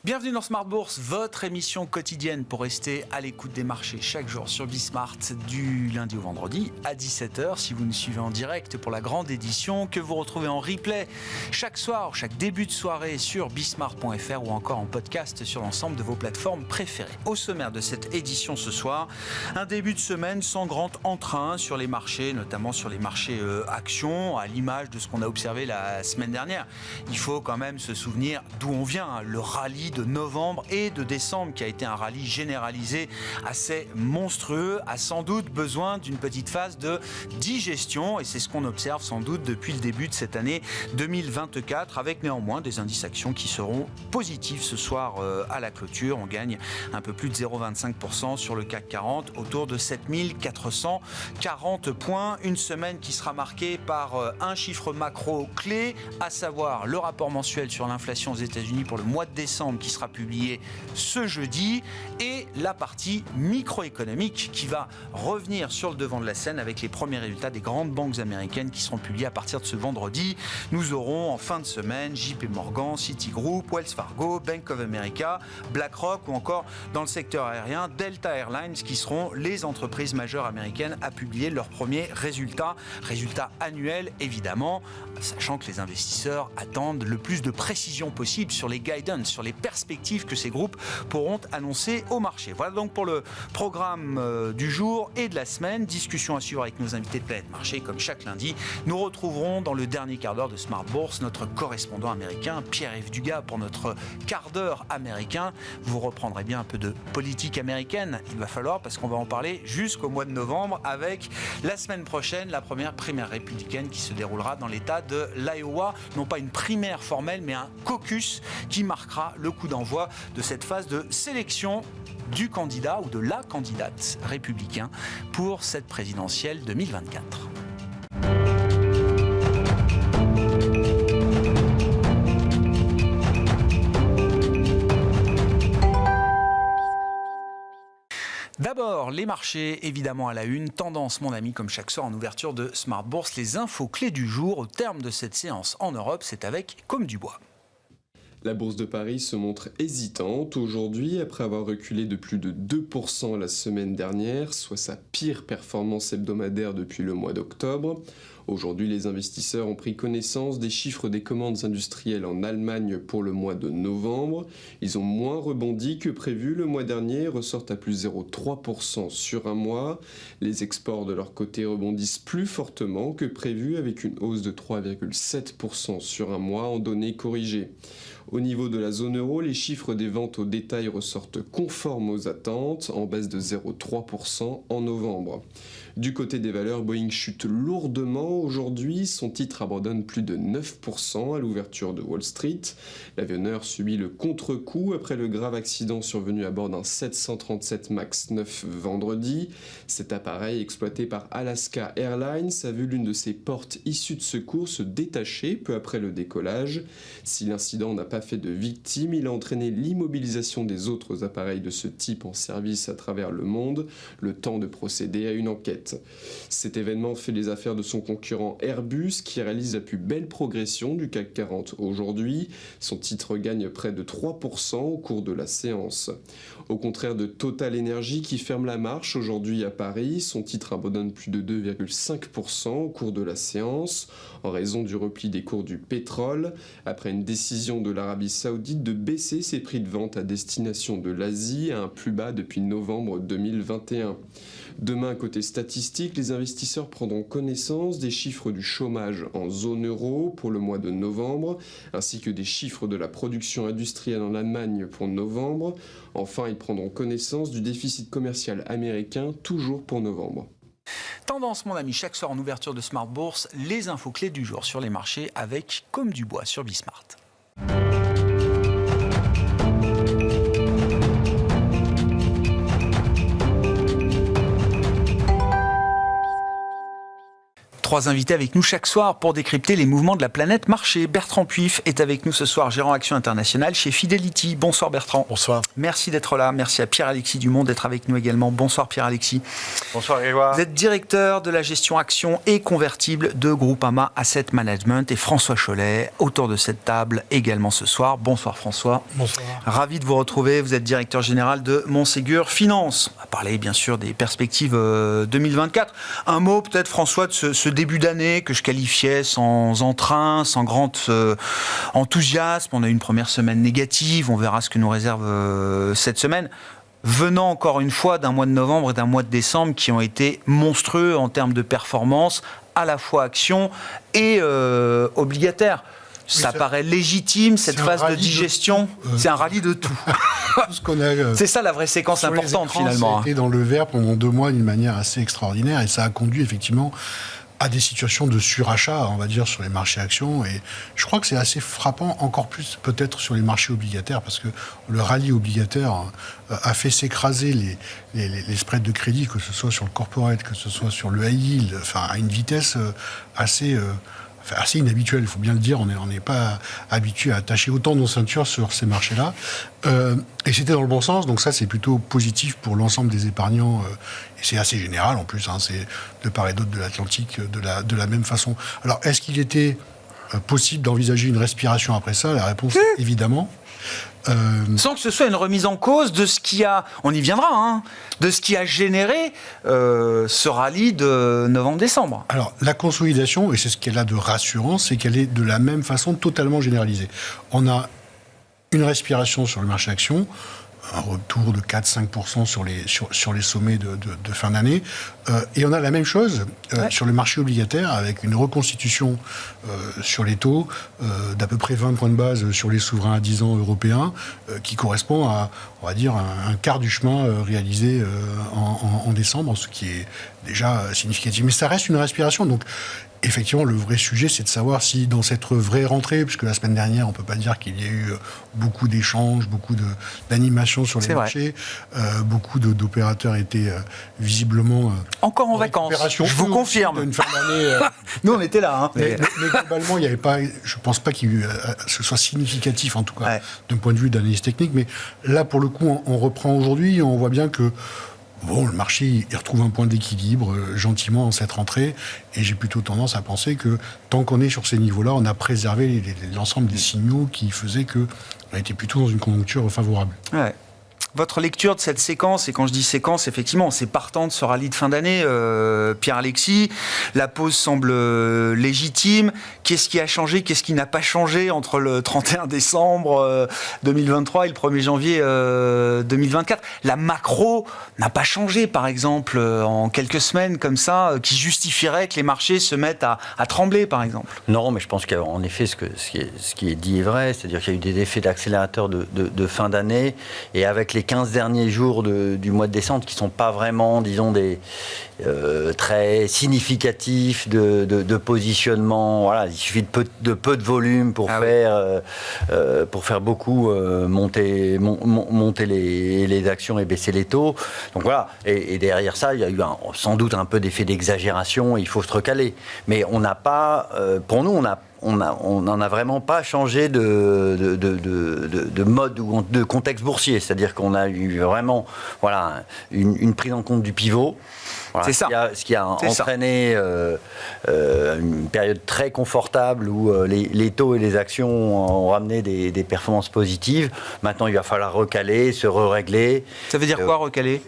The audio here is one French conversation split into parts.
Bienvenue dans Smart Bourse, votre émission quotidienne pour rester à l'écoute des marchés chaque jour sur Bismart du lundi au vendredi à 17h. Si vous nous suivez en direct pour la grande édition que vous retrouvez en replay chaque soir, chaque début de soirée sur bismart.fr ou encore en podcast sur l'ensemble de vos plateformes préférées. Au sommaire de cette édition ce soir, un début de semaine sans grand entrain sur les marchés, notamment sur les marchés actions, à l'image de ce qu'on a observé la semaine dernière. Il faut quand même se souvenir d'où on vient, le rallye de novembre et de décembre qui a été un rallye généralisé assez monstrueux, a sans doute besoin d'une petite phase de digestion et c'est ce qu'on observe sans doute depuis le début de cette année 2024 avec néanmoins des indices actions qui seront positifs ce soir à la clôture. On gagne un peu plus de 0,25% sur le CAC 40 autour de 7440 points. Une semaine qui sera marquée par un chiffre macro clé, à savoir le rapport mensuel sur l'inflation aux États-Unis pour le mois de décembre qui sera publié ce jeudi et la partie microéconomique qui va revenir sur le devant de la scène avec les premiers résultats des grandes banques américaines qui seront publiés à partir de ce vendredi. Nous aurons en fin de semaine JP Morgan, Citigroup, Wells Fargo, Bank of America, BlackRock ou encore dans le secteur aérien Delta Airlines qui seront les entreprises majeures américaines à publier leurs premiers résultats annuels évidemment, sachant que les investisseurs attendent le plus de précision possible sur les guidance, sur les perspectives que ces groupes pourront annoncer au marché. Voilà donc pour le programme du jour et de la semaine. Discussion à suivre avec nos invités de Planète Marché. Comme chaque lundi, nous retrouverons dans le dernier quart d'heure de Smart Bourse notre correspondant américain, Pierre-Yves Dugas, pour notre quart d'heure américain. Vous reprendrez bien un peu de politique américaine. Il va falloir, parce qu'on va en parler jusqu'au mois de novembre avec la semaine prochaine, la première primaire républicaine qui se déroulera dans l'État de l'Iowa. Non pas une primaire formelle, mais un caucus qui marquera le coup d'envoi de cette phase de sélection du candidat ou de la candidate républicain pour cette présidentielle 2024. D'abord, les marchés, évidemment à la une. Tendance, mon ami, comme chaque soir en ouverture de Smart Bourse. Les infos clés du jour au terme de cette séance en Europe, c'est avec Comme du Bois. La bourse de Paris se montre hésitante aujourd'hui après avoir reculé de plus de 2% la semaine dernière, soit sa pire performance hebdomadaire depuis le mois d'octobre. Aujourd'hui, les investisseurs ont pris connaissance des chiffres des commandes industrielles en Allemagne pour le mois de novembre. Ils ont moins rebondi que prévu le mois dernier et ressortent à plus 0,3% sur un mois. Les exports de leur côté rebondissent plus fortement que prévu avec une hausse de 3,7% sur un mois en données corrigées. Au niveau de la zone euro, les chiffres des ventes au détail ressortent conformes aux attentes, en baisse de 0,3% en novembre. Du côté des valeurs, Boeing chute lourdement aujourd'hui. Son titre abandonne plus de 9% à l'ouverture de Wall Street. L'avionneur subit le contre-coup après le grave accident survenu à bord d'un 737 MAX 9 vendredi. Cet appareil, exploité par Alaska Airlines, a vu l'une de ses portes issues de secours se détacher peu après le décollage. Si l'incident n'a pas fait de victimes, il a entraîné l'immobilisation des autres appareils de ce type en service à travers le monde, le temps de procéder à une enquête. Cet événement fait les affaires de son concurrent Airbus qui réalise la plus belle progression du CAC 40 aujourd'hui. Son titre gagne près de 3% au cours de la séance. Au contraire de Total Energy qui ferme la marche aujourd'hui à Paris, son titre abandonne plus de 2,5% au cours de la séance en raison du repli des cours du pétrole après une décision de l'Arabie Saoudite de baisser ses prix de vente à destination de l'Asie à un plus bas depuis novembre 2021. Demain, côté statistique, les investisseurs prendront connaissance des chiffres du chômage en zone euro pour le mois de novembre, ainsi que des chiffres de la production industrielle en Allemagne pour novembre. Enfin, ils prendront connaissance du déficit commercial américain, toujours pour novembre. Tendance, mon ami, chaque soir en ouverture de Smart Bourse, les infos clés du jour sur les marchés avec Comme du Bois sur Bismart. 3 invités avec nous chaque soir pour décrypter les mouvements de la planète marché. Bertrand Puif est avec nous ce soir, gérant Action Internationale chez Fidelity. Bonsoir Bertrand. Bonsoir. Merci d'être là. Merci à Pierre-Alexis Dumont d'être avec nous également. Bonsoir Pierre-Alexis. Bonsoir Grégoire. Vous êtes directeur de la gestion actions et convertibles de Groupama Asset Management, et François Chollet, autour de cette table également ce soir. Bonsoir François. Bonsoir. Ravi de vous retrouver. Vous êtes directeur général de Montségur Finance. On va parler bien sûr des perspectives 2024. Un mot peut-être François de ce début d'année que je qualifiais sans entrain, sans grand enthousiasme. On a eu une première semaine négative. On verra ce que nous réserve cette semaine. Venant encore une fois d'un mois de novembre et d'un mois de décembre qui ont été monstrueux en termes de performance, à la fois action et obligataire. Ça paraît légitime, cette phase de digestion. C'est un rallye de tout. C'est ça la vraie séquence importante finalement. Ça a été dans le vert pendant 2 mois d'une manière assez extraordinaire et ça a conduit effectivement à des situations de surachat, on va dire, sur les marchés actions. Et je crois que c'est assez frappant, encore plus peut-être sur les marchés obligataires, parce que le rallye obligataire a fait s'écraser les spreads de crédit, que ce soit sur le corporate, que ce soit sur le high yield, enfin, à une vitesse assez inhabituel, il faut bien le dire. On n'est pas habitué à attacher autant nos ceintures sur ces marchés-là. Et c'était dans le bon sens, donc ça c'est plutôt positif pour l'ensemble des épargnants. Et c'est assez général en plus, hein, c'est de part et d'autre de l'Atlantique de la même façon. Alors est-ce qu'il était possible d'envisager une respiration après ça? La réponse est évidemment. Sans que ce soit une remise en cause de ce qui a, on y viendra, hein, de ce qui a généré ce rallye de novembre-décembre. Alors la consolidation, et c'est ce qu'elle a de rassurant, c'est qu'elle est de la même façon totalement généralisée. On a une respiration sur le marché action, un retour de 4-5% sur les sommets de fin d'année. Et on a la même chose sur le marché obligataire, avec une reconstitution sur les taux d'à peu près 20 points de base sur les souverains à 10 ans européens, qui correspond à, on va dire, un quart du chemin réalisé en décembre, ce qui est déjà significatif. Mais ça reste une respiration, donc effectivement, le vrai sujet, c'est de savoir si dans cette vraie rentrée, puisque la semaine dernière, on ne peut pas dire qu'il y a eu beaucoup d'échanges, beaucoup d'animations sur les marchés, beaucoup d'opérateurs étaient visiblement encore en vacances, je vous confirme. Une fin d'année, nous, on était là. Hein. Mais globalement, il n'y avait pas, je ne pense pas qu'il ce soit significatif, en tout cas, d'un point de vue d'analyse technique. Mais là, pour le coup, on reprend aujourd'hui, on voit bien que le marché il retrouve un point d'équilibre gentiment en cette rentrée, et j'ai plutôt tendance à penser que tant qu'on est sur ces niveaux-là, on a préservé l'ensemble des signaux qui faisaient qu'on était plutôt dans une conjoncture favorable. Ouais. Votre lecture de cette séquence, et quand je dis séquence, effectivement, c'est partant de ce rallye de fin d'année, Pierre-Alexis. La pause semble légitime. Qu'est-ce qui a changé? Qu'est-ce qui n'a pas changé entre le 31 décembre 2023 et le 1er janvier 2024? La macro n'a pas changé, par exemple, en quelques semaines comme ça, qui justifierait que les marchés se mettent à trembler, par exemple. Non, mais je pense qu'en effet, ce qui est dit est vrai. C'est-à-dire qu'il y a eu des effets d'accélérateur de fin d'année, et avec les 15 derniers jours du mois de décembre qui ne sont pas vraiment, disons, des très significatifs de positionnement. Voilà, il suffit de peu de volume pour faire beaucoup monter les actions et baisser les taux. Donc voilà, et derrière ça, il y a eu sans doute un peu d'effet d'exagération, il faut se recaler. Mais on n'a pas, pour nous, on n'en a vraiment pas changé de mode ou de contexte boursier. C'est-à-dire qu'on a eu vraiment une prise en compte du pivot. Voilà, c'est ça. Ce qui a entraîné une période très confortable où les taux et les actions ont ramené des performances positives. Maintenant, il va falloir recaler, se régler. Ça veut dire quoi, recaler?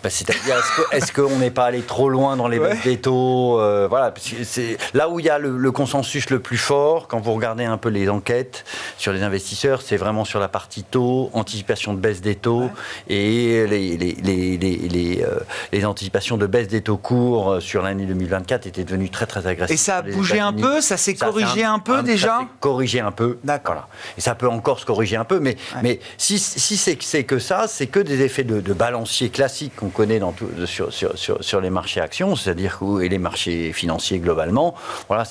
C'est-à-dire, est-ce qu'on n'est pas allé trop loin dans les baisses des taux? Voilà, c'est là où il y a le consensus le plus fort, quand vous regardez un peu les enquêtes sur les investisseurs, c'est vraiment sur la partie taux, anticipation de baisse des taux, et les anticipations de baisse des taux courts sur l'année 2024 étaient devenues très très agressives. Et ça a bougé un peu? Ça s'est corrigé un peu déjà? Ça s'est corrigé un peu. D'accord. Voilà. Et ça peut encore se corriger un peu, mais si c'est que ça, c'est que des effets de balancier classiques qu'on connaît sur les marchés actions, c'est-à-dire et les marchés financiers globalement. Voilà,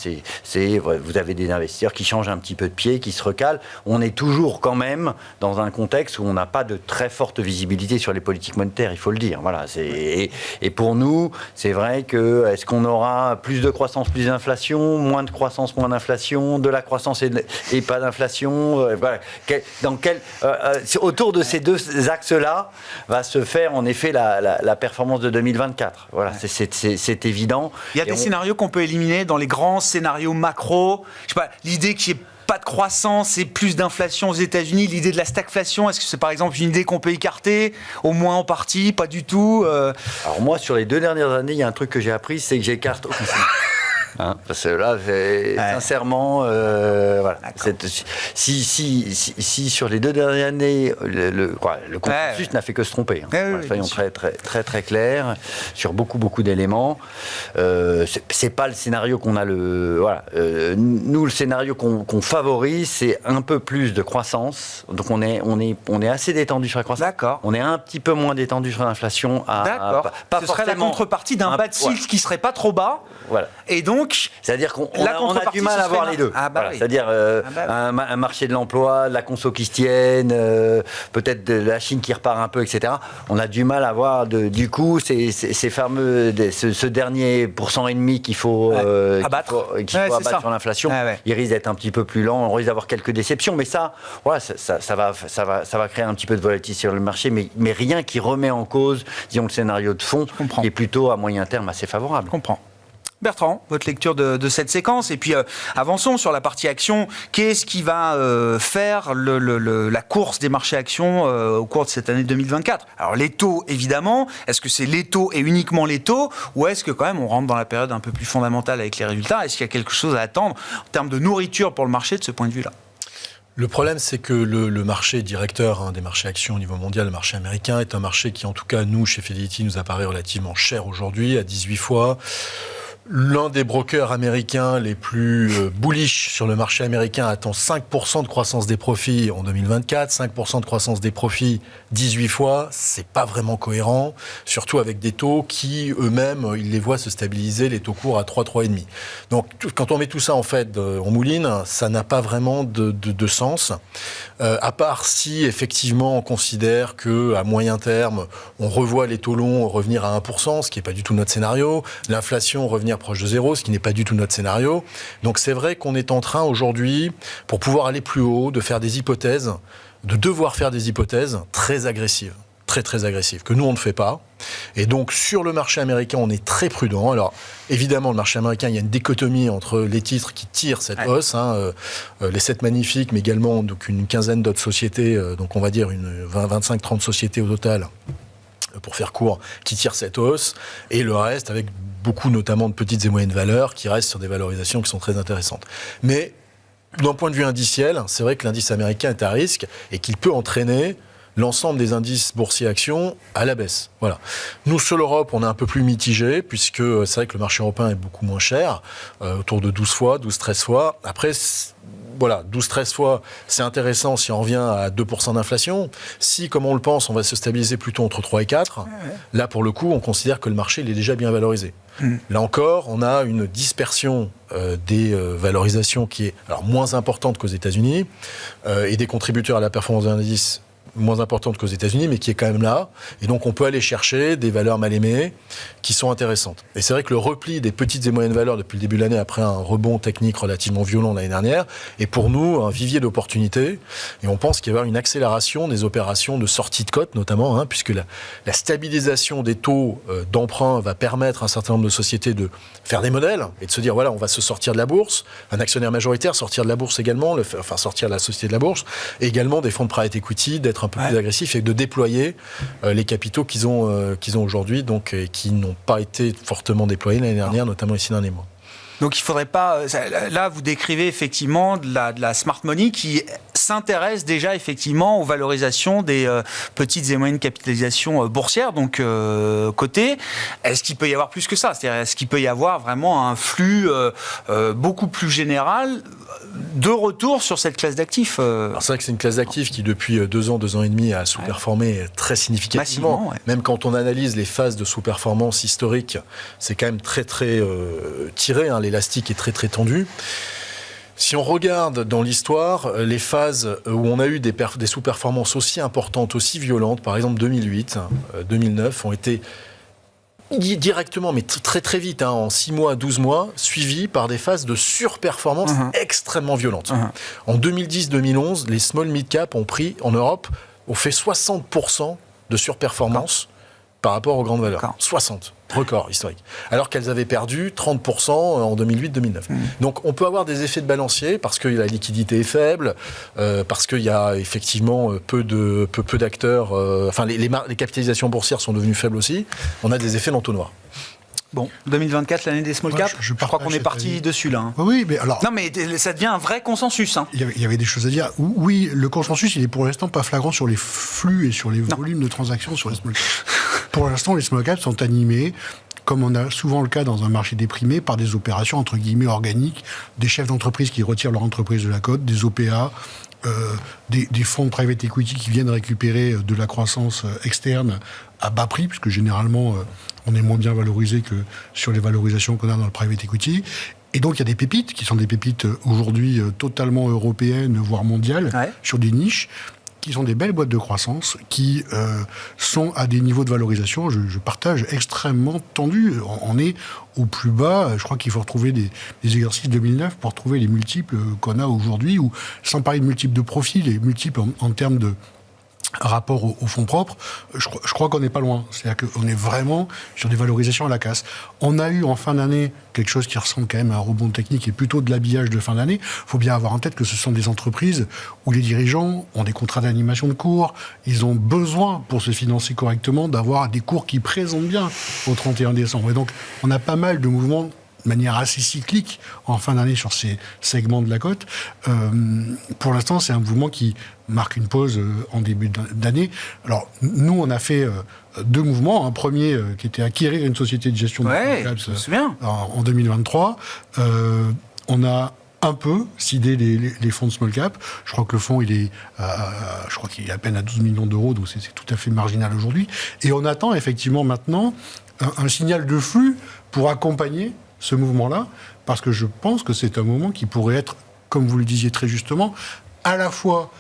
vous avez des investisseurs qui changent un petit peu de pied, qui se recalent. On est toujours quand même dans un contexte où on n'a pas de très forte visibilité sur les politiques monétaires, il faut le dire. Voilà, et pour nous, c'est vrai que est-ce qu'on aura plus de croissance, plus d'inflation, moins de croissance, moins d'inflation, de la croissance et pas d'inflation, voilà. Autour de ces deux axes-là va se faire en effet la performance de 2024. Voilà, c'est évident. Il y a des scénarios qu'on peut éliminer dans les grands scénarios macro. Je sais pas, l'idée qu'il n'y ait pas de croissance et plus d'inflation aux États-Unis, l'idée de la stagflation, est-ce que c'est par exemple une idée qu'on peut écarter, au moins en partie, pas du tout Alors moi, sur les 2 dernières années, il y a un truc que j'ai appris, c'est que j'écarte aucun signe. Parce que là, sincèrement, voilà. Si sur les 2 dernières années, le consensus n'a fait que se tromper. Soyons très très clairs sur beaucoup d'éléments. C'est pas le scénario qu'on a nous, le scénario qu'on favorise, c'est un peu plus de croissance. Donc on est assez détendu sur la croissance. D'accord. On est un petit peu moins détendu sur l'inflation. D'accord. Ce serait la contrepartie d'un bas de cycle qui serait pas trop bas. Voilà. Et donc, c'est-à-dire qu'on a du mal à voir les deux. C'est-à-dire un marché de l'emploi, la conso qui se tienne, peut-être de la Chine qui repart un peu, etc. On a du mal à voir du coup ces fameux ce dernier % qu'il faut abattre sur l'inflation. Il risque d'être un petit peu plus lent. On risque d'avoir quelques déceptions, mais ça va créer un petit peu de volatilité sur le marché, mais rien qui remet en cause, disons, le scénario de fond, qui est plutôt à moyen terme assez favorable. Je comprends. Bertrand, votre lecture de cette séquence, et puis avançons sur la partie action. Qu'est-ce qui va faire la course des marchés actions au cours de cette année 2024 ? Alors les taux, évidemment, est-ce que c'est les taux et uniquement les taux, ou est-ce que quand même on rentre dans la période un peu plus fondamentale avec les résultats ? Est-ce qu'il y a quelque chose à attendre en termes de nourriture pour le marché de ce point de vue-là ? Le problème, c'est que le marché directeur des marchés actions au niveau mondial, le marché américain, est un marché qui, en tout cas, nous, chez Fidelity, nous apparaît relativement cher aujourd'hui, à 18 fois. L'un des brokers américains les plus bullish sur le marché américain attend 5% de croissance des profits en 2024, 5% de croissance des profits 18 fois, c'est pas vraiment cohérent, surtout avec des taux qui eux-mêmes, ils les voient se stabiliser, les taux courts à 3, 3,5. Donc quand on met tout ça en fait en mouline, ça n'a pas vraiment de sens, à part si effectivement on considère qu'à moyen terme, on revoit les taux longs revenir à 1%, ce qui n'est pas du tout notre scénario, l'inflation revenir proche de zéro, ce qui n'est pas du tout notre scénario. Donc c'est vrai qu'on est en train aujourd'hui, pour pouvoir aller plus haut, de faire des hypothèses, de devoir faire des hypothèses très agressives, très agressives, que nous on ne fait pas. Et donc sur le marché américain, on est très prudent. Alors évidemment, le marché américain, il y a une dichotomie entre les titres qui tirent cette hausse, les 7 magnifiques, mais également donc, une quinzaine d'autres sociétés, donc on va dire une 25-30 sociétés au total, pour faire court, qui tirent cette hausse, et le reste avec beaucoup notamment de petites et moyennes valeurs qui restent sur des valorisations qui sont très intéressantes. Mais d'un point de vue indiciel, c'est vrai que l'indice américain est à risque et qu'il peut entraîner l'ensemble des indices boursiers actions à la baisse. Voilà. Nous, sur l'Europe, on est un peu plus mitigé, puisque c'est vrai que le marché européen est beaucoup moins cher, autour de 12 fois, 12-13 fois. Après, voilà, 12-13 fois, c'est intéressant si on revient à 2% d'inflation. Si, comme on le pense, on va se stabiliser plutôt entre 3 et 4, là, pour le coup, on considère que le marché il est déjà bien valorisé. Là encore, on a une dispersion des valorisations qui est alors, moins importante qu'aux États-Unis et des contributeurs à la performance de l'indice moins importante qu'aux États-Unis, mais qui est quand même là. Et donc, on peut aller chercher des valeurs mal aimées qui sont intéressantes. Et c'est vrai que le repli des petites et moyennes valeurs depuis le début de l'année, après un rebond technique relativement violent l'année dernière, est pour nous un vivier d'opportunités. Et on pense qu'il va y avoir une accélération des opérations de sortie de cote, notamment, puisque la stabilisation des taux d'emprunt va permettre à un certain nombre de sociétés de faire des modèles et de se dire, voilà, on va se sortir de la bourse. Un actionnaire majoritaire, sortir de la bourse également, sortir de la société de la bourse. Et également des fonds de private equity, d'être un peu plus agressifs et de déployer les capitaux qu'ils ont aujourd'hui, donc qui n'ont pas été fortement déployés l'année dernière, notamment ici dans les mois. Donc il ne faudrait pas... Là, vous décrivez effectivement de la smart money qui s'intéresse déjà effectivement aux valorisations des petites et moyennes capitalisations boursières, donc cotées. Est-ce qu'il peut y avoir plus que ça ? C'est-à-dire, est-ce qu'il peut y avoir vraiment un flux beaucoup plus général de retour sur cette classe d'actifs Alors c'est vrai que c'est une classe d'actifs qui depuis 2 ans et demi a sous-performé très significativement. Même quand on analyse les phases de sous-performance historique, c'est quand même très tiré, l'élastique est très tendu. Si on regarde dans l'histoire, les phases où on a eu des sous-performances aussi importantes, aussi violentes, par exemple 2008, 2009, ont été directement, mais très très vite, en 6 mois, 12 mois, suivi par des phases de surperformance extrêmement violentes. En 2010-2011, les small mid-cap en Europe, ont fait 60% de surperformance par rapport aux grandes valeurs. 60, record historique. Alors qu'elles avaient perdu 30% en 2008-2009. Donc on peut avoir des effets de balancier parce que la liquidité est faible, parce qu'il y a effectivement peu d'acteurs, les capitalisations boursières sont devenues faibles aussi. On a des effets d'entonnoir. Bon, 2024, l'année des small caps, je crois qu'on est parti dessus là. Oui, mais alors... Non, mais ça devient un vrai consensus. Il y avait des choses à dire. Oui, le consensus, il est pour l'instant pas flagrant sur les flux et sur les volumes de transactions sur les small caps. Pour l'instant, les small caps sont animés, comme on a souvent le cas dans un marché déprimé, par des opérations entre guillemets organiques, des chefs d'entreprise qui retirent leur entreprise de la cote, des OPA, des fonds de private equity qui viennent récupérer de la croissance externe à bas prix, puisque généralement on est moins bien valorisé que sur les valorisations qu'on a dans le private equity. Et donc il y a des pépites qui sont des pépites aujourd'hui totalement européennes, voire mondiales, sur des niches, qui sont des belles boîtes de croissance, qui sont à des niveaux de valorisation, je partage, extrêmement tendus. On est au plus bas, je crois qu'il faut retrouver des exercices 2009 pour trouver les multiples qu'on a aujourd'hui, ou sans parler de multiples de profit, les multiples en termes de rapport au fonds propres, je crois qu'on n'est pas loin. C'est-à-dire qu'on est vraiment sur des valorisations à la casse. On a eu en fin d'année quelque chose qui ressemble quand même à un rebond technique et plutôt de l'habillage de fin d'année. Il faut bien avoir en tête que ce sont des entreprises où les dirigeants ont des contrats d'animation de cours, ils ont besoin, pour se financer correctement, d'avoir des cours qui présentent bien au 31 décembre. Et donc, on a pas mal de mouvements de manière assez cyclique en fin d'année sur ces segments de la cote. Pour l'instant, c'est un mouvement qui marque une pause en début d'année. Alors, nous, on a fait deux mouvements. Un premier qui était acquérir une société de gestion de caps en 2023. On a un peu sidé les fonds de small cap. Je crois que le fonds, il est à peine à 12 millions d'euros, donc c'est tout à fait marginal aujourd'hui. Et on attend effectivement maintenant un signal de flux pour accompagner ce mouvement-là, parce que je pense que c'est un moment qui pourrait être, comme vous le disiez très justement, à la fois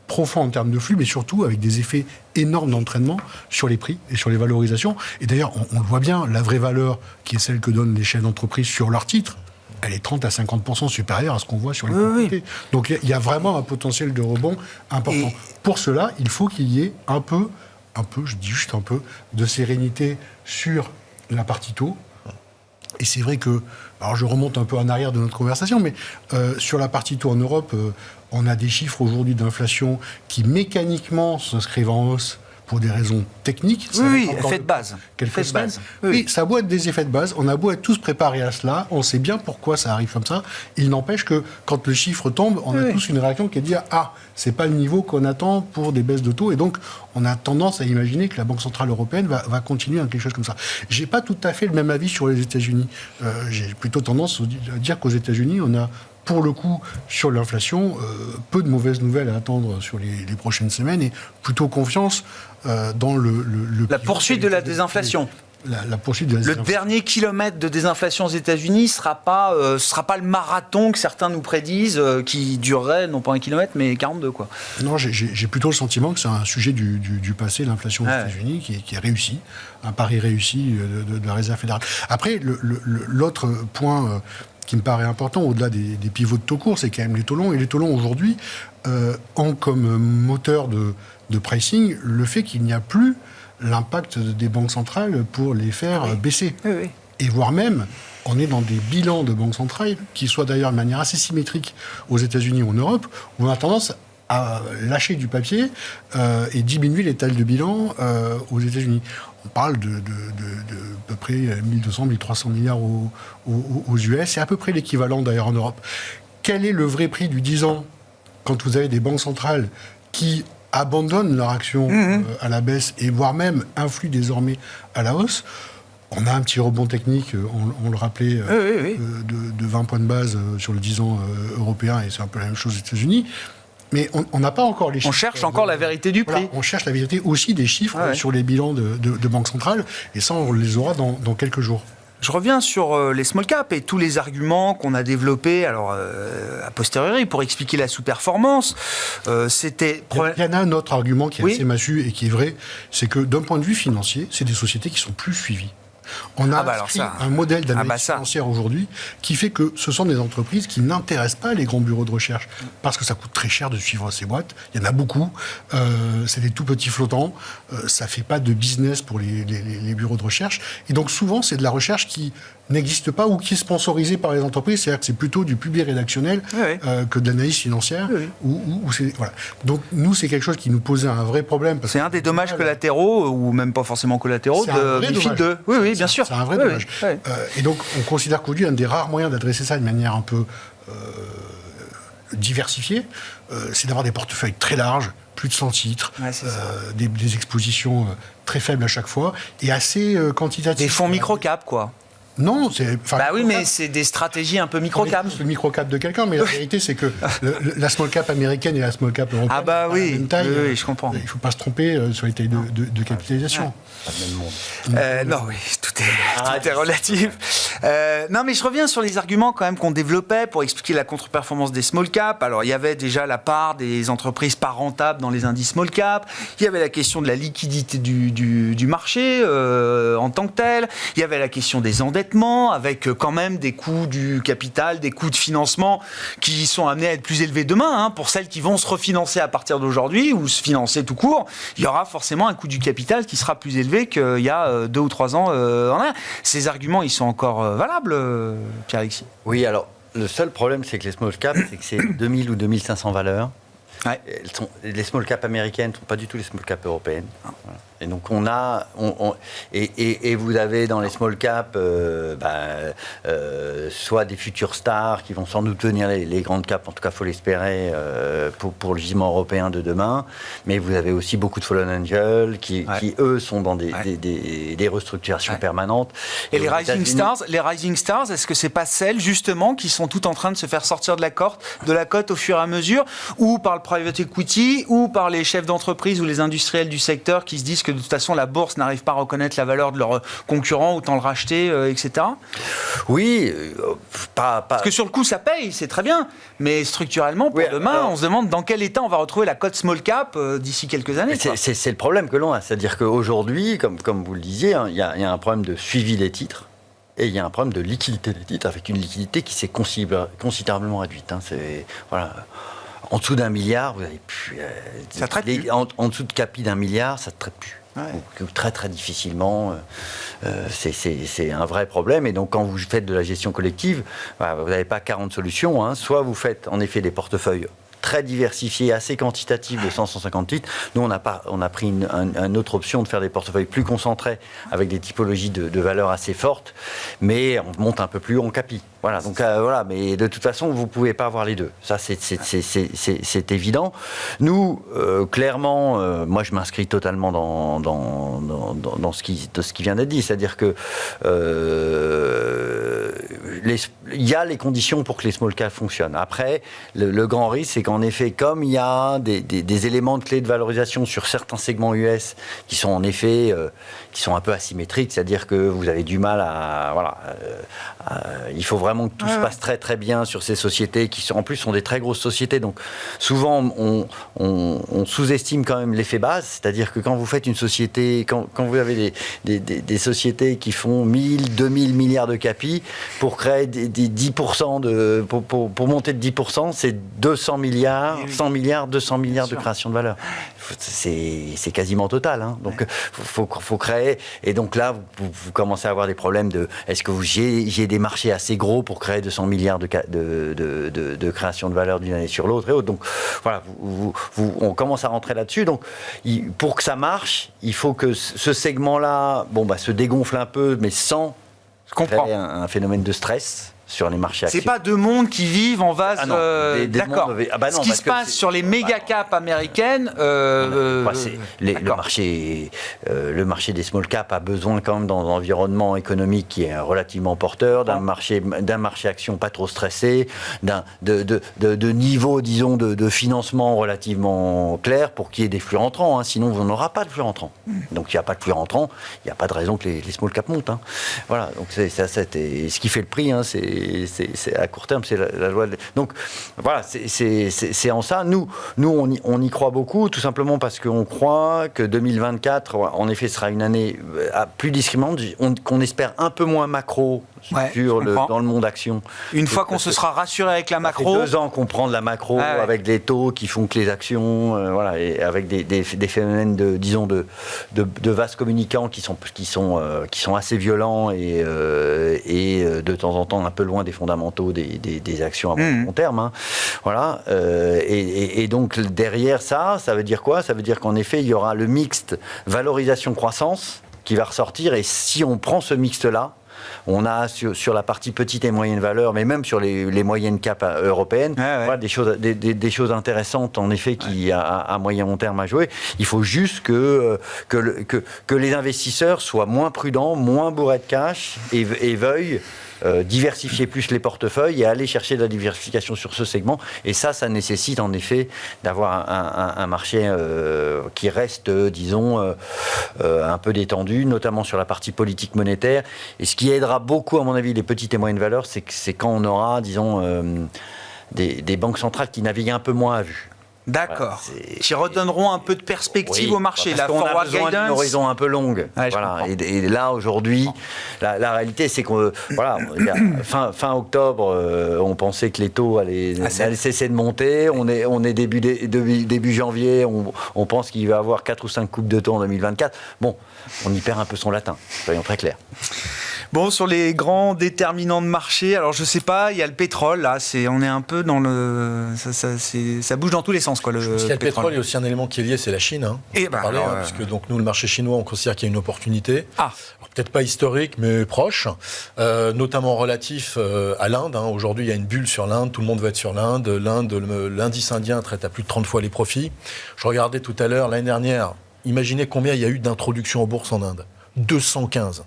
profond en termes de flux, mais surtout avec des effets énormes d'entraînement sur les prix et sur les valorisations. Et d'ailleurs, on le voit bien, la vraie valeur, qui est celle que donnent les chefs d'entreprise sur leurs titres, elle est 30 à 50% supérieure à ce qu'on voit sur les propriétés. Donc il y a vraiment un potentiel de rebond important. Pour cela, il faut qu'il y ait un peu, je dis juste un peu, de sérénité sur la partie taux. Et c'est vrai que, alors je remonte un peu en arrière de notre conversation, mais sur la partie taux en Europe, on a des chiffres aujourd'hui d'inflation qui mécaniquement s'inscrivent en hausse pour des raisons techniques. Effet de base. Oui, ça a beau être des effets de base, on a beau être tous préparés à cela, on sait bien pourquoi ça arrive comme ça. Il n'empêche que quand le chiffre tombe, on a tous une réaction qui est de dire « Ah, c'est pas le niveau qu'on attend pour des baisses de taux ». Et donc, on a tendance à imaginer que la Banque Centrale Européenne va continuer à quelque chose comme ça. J'ai pas tout à fait le même avis sur les États-Unis. J'ai plutôt tendance à dire qu'aux États-Unis, on a pour le coup, sur l'inflation, peu de mauvaises nouvelles à attendre sur les prochaines semaines et plutôt confiance dans la poursuite de la désinflation. La poursuite de la désinflation. Le dernier kilomètre de désinflation aux États-Unis ne sera pas le marathon que certains nous prédisent, qui durerait non pas 1 kilomètre, mais 42, quoi. Non, j'ai plutôt le sentiment que c'est un sujet du passé, l'inflation aux États-Unis, qui est réussi, un pari réussi de la Réserve fédérale. Après, l'autre point qui me paraît important, au-delà des pivots de taux courts, c'est quand même les taux longs. Et les taux longs, aujourd'hui, ont comme moteur de pricing le fait qu'il n'y a plus l'impact des banques centrales pour les faire baisser. Et voire même, on est dans des bilans de banques centrales qui soient d'ailleurs de manière assez symétrique aux États-Unis ou en Europe, où on a tendance à lâcher du papier et diminuer les tailles de bilan aux États-Unis. On parle de à peu près 1200, 1300 milliards aux US. C'est à peu près l'équivalent d'ailleurs en Europe. Quel est le vrai prix du 10 ans quand vous avez des banques centrales qui abandonnent leur action à la baisse et voire même influent désormais à la hausse? On a un petit rebond technique, on le rappelait, de 20 points de base sur le 10 ans européen, et c'est un peu la même chose aux États-Unis. Mais on n'a pas encore les chiffres. On cherche encore la vérité du prix. Voilà, on cherche la vérité aussi des chiffres sur les bilans de banques centrales. Et ça, on les aura dans quelques jours. Je reviens sur les small caps et tous les arguments qu'on a développés a posteriori pour expliquer la sous-performance. C'était... Il y en a un autre argument qui est assez massu et qui est vrai, c'est que d'un point de vue financier, c'est des sociétés qui sont plus suivies. On a un modèle d'analyse financière aujourd'hui qui fait que ce sont des entreprises qui n'intéressent pas les grands bureaux de recherche parce que ça coûte très cher de suivre ces boîtes. Il y en a beaucoup. C'est des tout petits flottants. Ça ne fait pas de business pour les bureaux de recherche. Et donc souvent, c'est de la recherche qui n'existe pas ou qui est sponsorisée par les entreprises. C'est-à-dire que c'est plutôt du public rédactionnel que de l'analyse financière. Voilà. Donc nous, c'est quelque chose qui nous posait un vrai problème. C'est un des dommages collatéraux, ou même pas forcément collatéraux, de MiFID II. Oui, bien sûr. C'est un vrai dommage. Et donc, on considère qu'aujourd'hui, un des rares moyens d'adresser ça de manière un peu diversifiée, c'est d'avoir des portefeuilles très larges, plus de 100 titres, des expositions très faibles à chaque fois, et assez quantitatives. Des fonds micro-cap, quoi. Non, c'est... mais c'est des stratégies un peu micro-cap. C'est le micro-cap de quelqu'un, mais la vérité, c'est que la small-cap américaine et la small-cap européenne... Oui, je comprends. Il ne faut pas se tromper sur les tailles de capitalisation. Pas le même monde. Tout est relatif. Non, mais je reviens sur les arguments quand même qu'on développait pour expliquer la contre-performance des small cap. Alors, il y avait déjà la part des entreprises pas rentables dans les indices small cap. Il y avait la question de la liquidité du marché en tant que tel. Il y avait la question des endettements avec quand même des coûts du capital, des coûts de financement qui sont amenés à être plus élevés demain. Pour celles qui vont se refinancer à partir d'aujourd'hui ou se financer tout court, il y aura forcément un coût du capital qui sera plus élevé qu'il y a 2 ou 3 ans en arrière. Ces arguments, ils sont encore valables, Pierre-Alexis? Oui, alors, le seul problème, c'est que les small caps, c'est que c'est 2000 ou 2500 valeurs. Ouais. Les small caps américaines ne sont pas du tout les small caps européennes. Voilà. Et donc et vous avez dans les small caps soit des futures stars qui vont sans doute tenir les grandes caps, en tout cas il faut l'espérer pour le gisement européen de demain, mais vous avez aussi beaucoup de fallen angels qui eux sont dans des restructurations permanentes. Et les rising stars, est-ce que c'est pas celles justement qui sont toutes en train de se faire sortir de la cote au fur et à mesure, ou par le private equity, ou par les chefs d'entreprise ou les industriels du secteur qui se disent que de toute façon la bourse n'arrive pas à reconnaître la valeur de leurs concurrents, autant le racheter, etc. Oui, parce que sur le coup ça paye, c'est très bien, mais structurellement pour demain, on se demande dans quel état on va retrouver la cote small cap d'ici quelques années. C'est le problème que l'on a, c'est-à-dire qu'aujourd'hui, comme vous le disiez, il y a un problème de suivi des titres. Et il y a un problème de liquidité des titres, avec une liquidité qui s'est considérablement réduite. En dessous d'1 milliard, vous avez plus. Ça traite plus. En dessous de capi d'1 milliard, ça ne traite plus. Ou très très difficilement. C'est un vrai problème. Et donc, quand vous faites de la gestion collective, vous n'avez pas 40 solutions. Soit vous faites en effet des portefeuilles très diversifié, assez quantitatif de 100-150 titres. Nous, on a pris une autre option de faire des portefeuilles plus concentrés avec des typologies de valeurs assez fortes, mais on monte un peu plus haut en capi. Voilà, donc mais de toute façon, vous ne pouvez pas avoir les deux. Ça, c'est évident. Nous, clairement, moi, je m'inscris totalement dans ce qui vient d'être dit. C'est-à-dire que il y a les conditions pour que les small caps fonctionnent. Après, le grand risque, c'est qu'en effet, comme il y a des éléments de clés de valorisation sur certains segments US qui sont en effet qui sont un peu asymétriques, c'est-à-dire que vous avez du mal il faut vraiment que tout se passe très très bien sur ces sociétés qui sont des très grosses sociétés. Donc souvent on sous-estime quand même l'effet base, c'est-à-dire que quand vous faites une société, quand vous avez des sociétés qui font 1000, 2000 milliards de capi, pour créer des 10% pour monter de 10%, c'est 200 milliards, 100 milliards, 200 milliards de création de valeur. C'est quasiment total. Donc faut créer. Et donc là, vous commencez à avoir des problèmes de est-ce que j'ai des marchés assez gros pour créer 200 milliards de création de valeur d'une année sur l'autre et autres. Donc voilà, on commence à rentrer là-dessus. Donc pour que ça marche, il faut que ce segment-là se dégonfle un peu, mais sans créer un phénomène de stress sur les marchés actions. C'est pas deux mondes qui vivent en vase. Ah non, d'accord. non, ce qui se passe sur les méga caps américaines. Le marché des small caps a besoin quand même dans un environnement économique qui est relativement porteur, d'un marché action pas trop stressé, de niveau, disons, de financement relativement clair pour qu'il y ait des flux rentrants. Hein. Sinon, on n'aura pas de flux rentrants. Donc, il n'y a pas de flux rentrants, il n'y a pas de raison que les small caps montent. Hein. Voilà. Donc, c'est ce qui fait le prix. Hein, c'est à court terme, c'est la loi. Donc, voilà, c'est en ça. Nous, on y croit beaucoup, tout simplement parce qu'on croit que 2024, en effet, sera une année plus discriminante, qu'on espère un peu moins macro dans le monde action. Une fois qu'on se sera rassuré avec la macro. Ça fait 2 ans qu'on prend de la macro avec des taux qui font que les actions, et avec des phénomènes de vases communicants qui sont assez violents et de temps en temps un peu loin des fondamentaux des actions à long terme. Hein. Voilà. Et donc derrière ça veut dire quoi ? Ça veut dire qu'en effet, il y aura le mixte valorisation-croissance qui va ressortir. Et si on prend ce mixte-là, on a sur la partie petite et moyenne valeur, mais même sur les moyennes cap européennes, voilà, des choses intéressantes en effet qui à moyen long terme à jouer. Il faut juste que les investisseurs soient moins prudents, moins bourrés de cash et veuillent diversifier plus les portefeuilles et aller chercher de la diversification sur ce segment. Et ça nécessite en effet d'avoir un marché qui reste, disons, un peu détendu, notamment sur la partie politique monétaire. Et ce qui aidera beaucoup, à mon avis, les petites et moyennes valeurs, c'est quand on aura, disons, des banques centrales qui naviguent un peu moins à vue. D'accord. Qui redonneront un peu de perspective au marché. Parce qu'on a besoin d'une horizon un peu longue. Et là, aujourd'hui, la réalité, c'est que fin octobre, on pensait que les taux allaient cesser de monter. On est début janvier, on pense qu'il va y avoir 4 ou 5 coupes de taux en 2024. Bon, on y perd un peu son latin, soyons très clairs. Bon, sur les grands déterminants de marché, alors je sais pas, il y a le pétrole, là, on est un peu dans le... Ça bouge dans tous les sens, quoi, le pétrole. Il y a le pétrole, il y a aussi un élément qui est lié, c'est la Chine. Hein, parce que donc, nous, le marché chinois, on considère qu'il y a une opportunité. Alors, peut-être pas historique, mais proche, notamment relatif à l'Inde. Hein. Aujourd'hui, il y a une bulle sur l'Inde, tout le monde va être sur l'Inde. L'indice indien traite à plus de 30 fois les profits. Je regardais tout à l'heure, l'année dernière, imaginez combien il y a eu d'introductions en bourse en Inde. 215.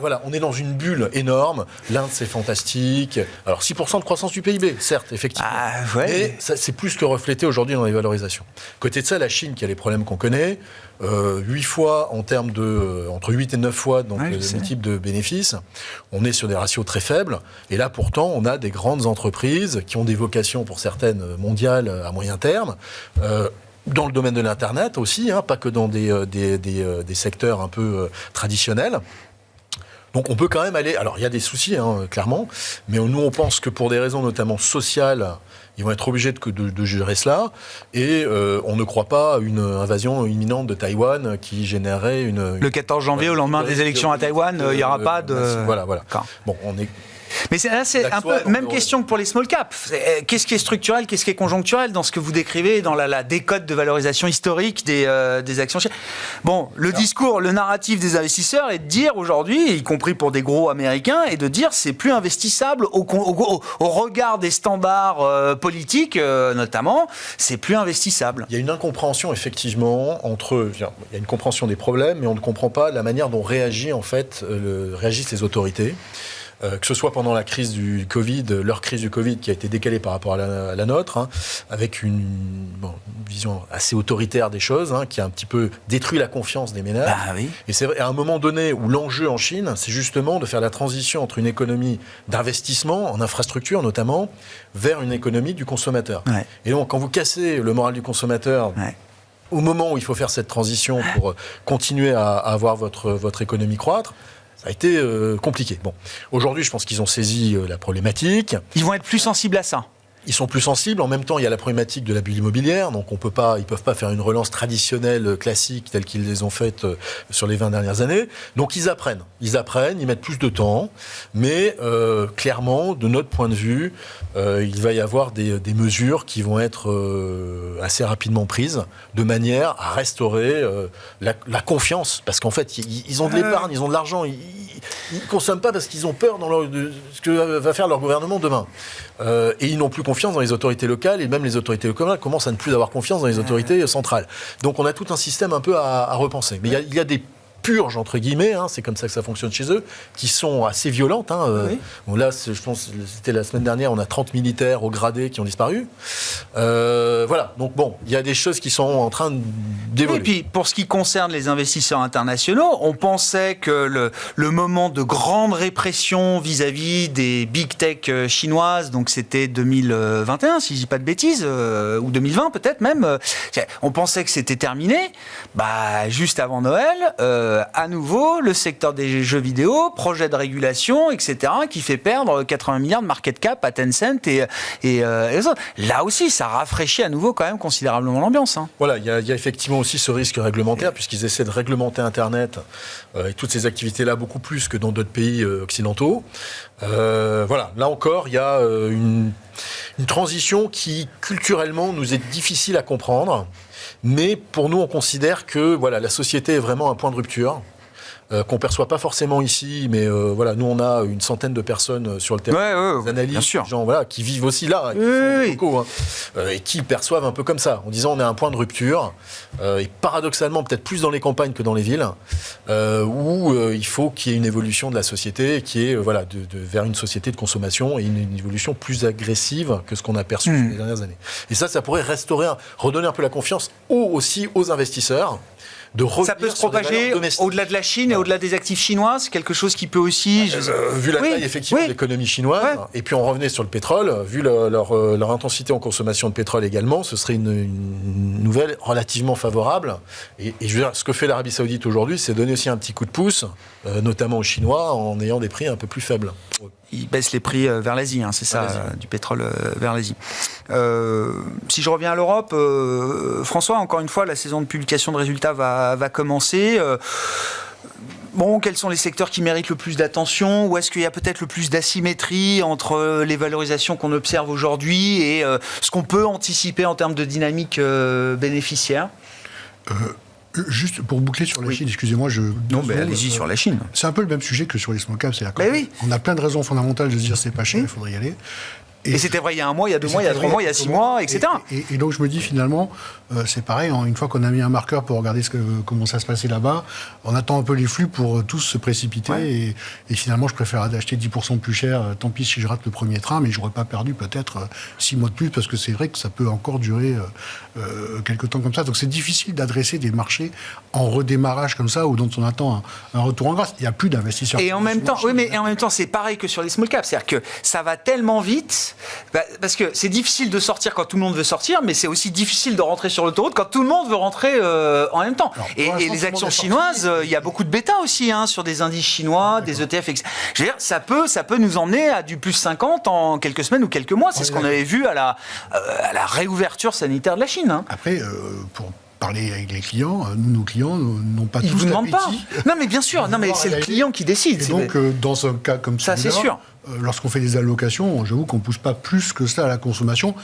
Voilà, on est dans une bulle énorme. L'Inde, c'est fantastique. Alors, 6% de croissance du PIB, certes, effectivement. Mais ça, c'est plus que reflété aujourd'hui dans les valorisations. Côté de ça, la Chine, qui a les problèmes qu'on connaît, 8 fois en termes entre 8 et 9 fois, donc le type de bénéfices. On est sur des ratios très faibles. Et là, pourtant, on a des grandes entreprises qui ont des vocations, pour certaines, mondiales à moyen terme. Dans le domaine de l'Internet aussi, hein, pas que dans des secteurs un peu traditionnels. Donc on peut quand même aller... Alors il y a des soucis, hein, clairement, mais nous on pense que pour des raisons notamment sociales, ils vont être obligés de gérer cela, et on ne croit pas à une invasion imminente de Taïwan qui générerait une... Le 14 janvier, au lendemain des élections à Taïwan, il n'y aura pas de... Voilà. Bon, on est... Mais c'est un peu même question que pour les small caps. Qu'est-ce qui est structurel, qu'est-ce qui est conjoncturel dans ce que vous décrivez, dans la décote de valorisation historique des actions. Bon, discours, le narratif des investisseurs est de dire aujourd'hui, y compris pour des gros américains, et de dire c'est plus investissable au regard des standards politiques, notamment, c'est plus investissable. Il y a une incompréhension effectivement il y a une compréhension des problèmes, mais on ne comprend pas la manière dont réagissent les autorités. Que ce soit pendant la crise du Covid, leur crise du Covid qui a été décalée par rapport à la nôtre, hein, avec une vision assez autoritaire des choses, hein, qui a un petit peu détruit la confiance des ménages. Et c'est vrai, à un moment donné où l'enjeu en Chine, c'est justement de faire la transition entre une économie d'investissement, en infrastructure notamment, vers une économie du consommateur. Et donc, quand vous cassez le moral du consommateur... Au moment où il faut faire cette transition pour continuer à avoir votre économie croître, ça a été compliqué. Bon, aujourd'hui, je pense qu'ils ont saisi la problématique. Ils vont être plus sensibles à ça. ils sont plus sensibles. En même temps, il y a la problématique de la bulle immobilière. Donc, ils peuvent pas faire une relance traditionnelle, classique, telle qu'ils les ont faites sur les 20 dernières années. Donc, ils apprennent. Ils mettent plus de temps. Mais clairement, de notre point de vue, il va y avoir des mesures qui vont être assez rapidement prises de manière à restaurer la confiance. Parce qu'en fait, ils ont de l'épargne, ils ont de l'argent. Ils ne consomment pas parce qu'ils ont peur de ce que va faire leur gouvernement demain. Et ils n'ont plus confiance dans les autorités locales, et même les autorités locales commencent à ne plus avoir confiance dans les autorités centrales. Donc on a tout un système un peu à repenser. Mais il y a des purges, entre guillemets, c'est comme ça que ça fonctionne chez eux, qui sont assez violentes. Bon, là, je pense que c'était la semaine dernière, on a 30 militaires au gradé qui ont disparu. Voilà, donc bon, il y a des choses qui sont en train d'évoluer. Et puis, pour ce qui concerne les investisseurs internationaux, on pensait que le moment de grande répression vis-à-vis des big tech chinoises, donc c'était 2021, si je dis pas de bêtises, ou 2020 peut-être même, on pensait que c'était terminé. Juste avant Noël, à nouveau, le secteur des jeux vidéo, projet de régulation, etc., qui fait perdre 80 milliards de market cap à Tencent et les autres. Là aussi, ça rafraîchit à nouveau quand même considérablement l'ambiance. Voilà, il y a effectivement aussi ce risque réglementaire, puisqu'ils essaient de réglementer Internet et toutes ces activités-là beaucoup plus que dans d'autres pays occidentaux. Voilà, là encore, il y a une transition qui, culturellement, nous est difficile à comprendre. Mais pour nous, on considère que la société est vraiment un point de rupture. Qu'on ne perçoit pas forcément ici, mais nous, on a une centaine de personnes sur le terrain, des analystes, des gens qui vivent aussi là, et qui perçoivent un peu comme ça, en disant on est à un point de rupture, et paradoxalement, peut-être plus dans les campagnes que dans les villes, où il faut qu'il y ait une évolution de la société, qui est vers une société de consommation, et une évolution plus agressive que ce qu'on a perçu ces dernières années. Et ça pourrait redonner un peu la confiance aussi aux investisseurs. Ça peut se propager au-delà de la Chine et au-delà des actifs chinois, c'est quelque chose qui peut aussi... Vu la taille effectivement de l'économie chinoise, et puis on revenait sur le pétrole, vu leur intensité en consommation de pétrole également, ce serait une nouvelle relativement favorable. Et je veux dire, ce que fait l'Arabie Saoudite aujourd'hui, c'est donner aussi un petit coup de pouce, notamment aux Chinois, en ayant des prix un peu plus faibles. Ils baissent les prix vers l'Asie, c'est ça, du pétrole vers l'Asie. Si je reviens à l'Europe, François, encore une fois, la saison de publication de résultats va commencer. Quels sont les secteurs qui méritent le plus d'attention? Ou est-ce qu'il y a peut-être le plus d'asymétrie entre les valorisations qu'on observe aujourd'hui et ce qu'on peut anticiper en termes de dynamique bénéficiaire? Juste pour boucler sur la Chine, excusez-moi, allez-y sur la Chine. C'est un peu le même sujet que sur les small caps. On a plein de raisons fondamentales de se dire c'est pas cher, il faudrait y aller. Et c'était vrai il y a un mois, il y a 2 mois, il y a 3 mois, il y a 6 mois, etc. Et donc je me dis finalement, c'est pareil, une fois qu'on a mis un marqueur pour regarder comment ça se passait là-bas, on attend un peu les flux pour tous se précipiter. Et finalement, je préfère acheter 10% plus cher, tant pis si je rate le premier train, mais je n'aurais pas perdu peut-être 6 mois de plus, parce que c'est vrai que ça peut encore durer quelques temps comme ça. Donc c'est difficile d'adresser des marchés en redémarrage comme ça, ou dont on attend un retour en grâce. Il n'y a plus d'investisseurs. Et en même temps, c'est pareil que sur les small caps. C'est-à-dire que ça va tellement vite, parce que c'est difficile de sortir quand tout le monde veut sortir, mais c'est aussi difficile de rentrer sur l'autoroute quand tout le monde veut rentrer en même temps. Alors, et les actions chinoises, il y a beaucoup de bêta aussi sur des indices chinois, des ETF, etc. Je veux dire, ça peut nous emmener à du plus 50 en quelques semaines ou quelques mois. C'est ce qu'on avait vu à la réouverture sanitaire de la Chine. Après, pour parler avec les clients, nos clients n'ont pas tous l'appétit. Ils vous demandent pas. Non, mais bien sûr. Non, mais c'est le client qui décide. Et donc, dans un cas comme ça, c'est sûr. Lorsqu'on fait des allocations, j'avoue qu'on ne pousse pas plus que ça à la consommation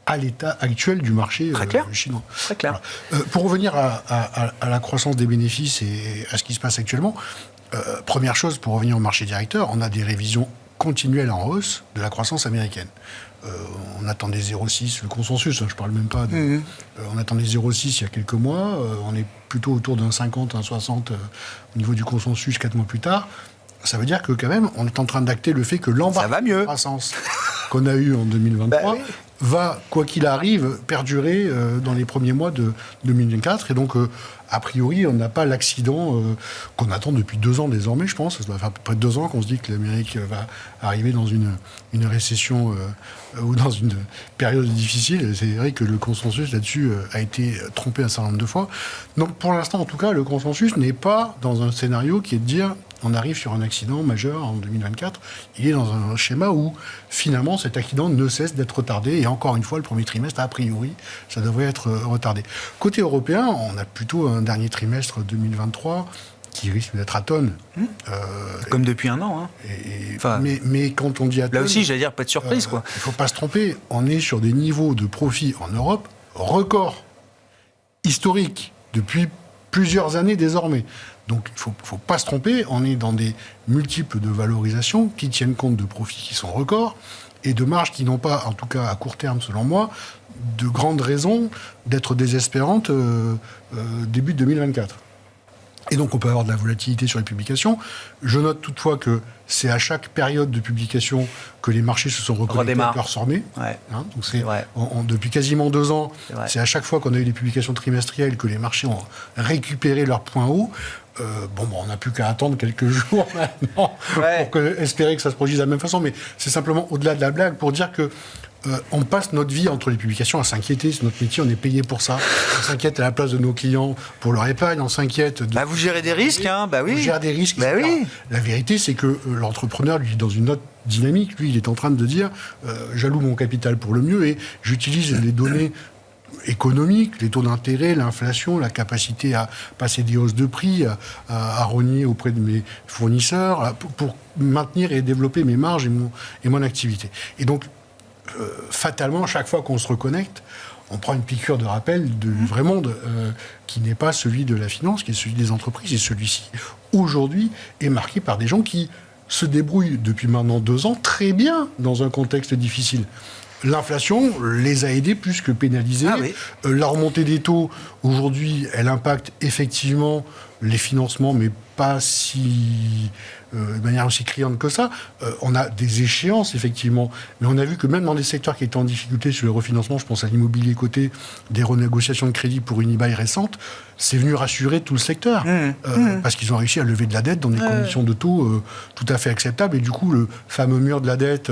à l'état actuel du marché chinois. Très clair. Voilà. Pour revenir à la croissance des bénéfices et à ce qui se passe actuellement, première chose, pour revenir au marché directeur, on a des révisions continuelles en hausse de la croissance américaine. On attendait 0,6, le consensus, je ne parle même pas de... on attendait 0,6 il y a quelques mois, on est plutôt autour d'un 50, un 60 au niveau du consensus 4 mois plus tard. Ça veut dire que quand même, on est en train d'acter le fait que l'embarquement de croissance qu'on a eu en 2023 va, quoi qu'il arrive, perdurer dans les premiers mois de 2024. Et donc, a priori, on n'a pas l'accident qu'on attend depuis 2 ans désormais, je pense. Ça doit faire à peu près 2 ans qu'on se dit que l'Amérique va arriver dans une récession ou dans une période difficile. C'est vrai que le consensus là-dessus a été trompé un certain nombre de fois. Donc, pour l'instant, en tout cas, le consensus n'est pas dans un scénario qui est de dire on arrive sur un accident majeur en 2024. Il est dans un schéma où, finalement, cet accident ne cesse d'être retardé. Et encore une fois, le premier trimestre, a priori, ça devrait être retardé. Côté européen, on a plutôt un dernier trimestre 2023 qui risque d'être atone. Comme depuis un an. Mais quand on dit atone... Là aussi, j'allais dire, pas de surprise, quoi. Il ne faut pas se tromper. On est sur des niveaux de profit en Europe records, historiques, depuis plusieurs années désormais. Donc, il ne faut pas se tromper. On est dans des multiples de valorisation qui tiennent compte de profits qui sont records et de marges qui n'ont pas, en tout cas à court terme, selon moi, de grandes raisons d'être désespérantes début 2024. Et donc, on peut avoir de la volatilité sur les publications. Je note toutefois que c'est à chaque période de publication que les marchés se sont reconnectés avec leur sommet. Ouais. Donc, depuis quasiment 2 ans, c'est à chaque fois qu'on a eu des publications trimestrielles que les marchés ont récupéré leur point haut. On n'a plus qu'à attendre quelques jours maintenant pour espérer que ça se produise de la même façon. Mais c'est simplement au-delà de la blague pour dire que on passe notre vie entre les publications à s'inquiéter. C'est notre métier, on est payé pour ça. On s'inquiète à la place de nos clients pour leur épargne, on s'inquiète... vous gérez des risques, oui. Vous gérez des risques, oui. La vérité, c'est que l'entrepreneur, lui, dans une autre dynamique, lui, il est en train de dire j'alloue mon capital pour le mieux et j'utilise les données économiques, les taux d'intérêt, l'inflation, la capacité à passer des hausses de prix, à rogner auprès de mes fournisseurs, pour maintenir et développer mes marges et mon activité. Et donc, fatalement, chaque fois qu'on se reconnecte, on prend une piqûre de rappel du vrai monde qui n'est pas celui de la finance, qui est celui des entreprises. Et celui-ci, aujourd'hui, est marqué par des gens qui se débrouillent depuis maintenant 2 ans très bien dans un contexte difficile. L'inflation les a aidés plus que pénalisés. La remontée des taux, aujourd'hui, elle impacte effectivement les financements, mais pas de manière aussi criante que ça. On a des échéances, effectivement, mais on a vu que même dans des secteurs qui étaient en difficulté sur le refinancement, je pense à l'immobilier coté, des renégociations de crédit pour Unibail récentes, c'est venu rassurer tout le secteur, parce qu'ils ont réussi à lever de la dette dans des conditions de taux tout à fait acceptables, et du coup, le fameux mur de la dette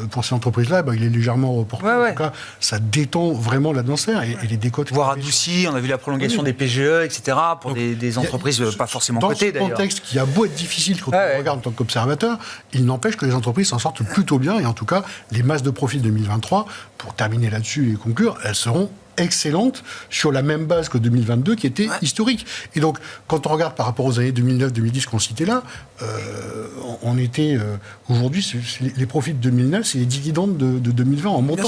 pour ces entreprises-là, il est légèrement reporté. En tout cas, ça détend vraiment l'atmosphère, et les décotes... Voire adouci, on a vu la prolongation des PGE, etc., pour des entreprises pas forcément cotées, d'ailleurs. Dans ce contexte qui a beau être difficile quand on regarde en tant qu'observateur, il n'empêche que les entreprises s'en sortent plutôt bien, et en tout cas, les masses de profit 2023, pour terminer là-dessus et conclure, elles seront excellentes sur la même base que 2022 qui était historique. Et donc, quand on regarde par rapport aux années 2009-2010 qu'on citait là, on était... aujourd'hui, les profits de 2009, c'est les dividendes de 2020 en montant.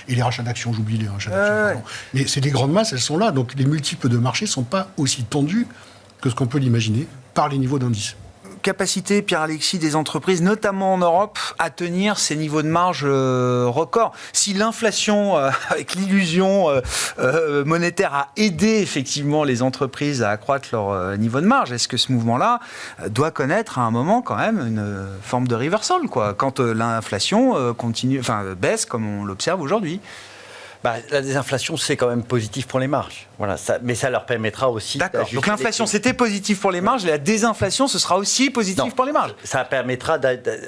Et les rachats d'actions, j'oublie les rachats d'actions. Pardon. Mais c'est des grandes masses, elles sont là. Donc, les multiples de marché ne sont pas aussi tendus que ce qu'on peut l'imaginer par les niveaux d'indice. Capacité, Pierre-Alexis, des entreprises, notamment en Europe, à tenir ces niveaux de marge records. Si l'inflation, avec l'illusion monétaire, a aidé effectivement les entreprises à accroître leur niveau de marge, est-ce que ce mouvement-là doit connaître à un moment quand même une forme de reversal, quoi, quand l'inflation baisse comme on l'observe aujourd'hui? La désinflation, c'est quand même positif pour les marges. Voilà, mais ça leur permettra aussi... D'accord. Donc l'inflation, c'était positif pour les marges, et la désinflation, ce sera aussi positif pour les marges. Ça permettra,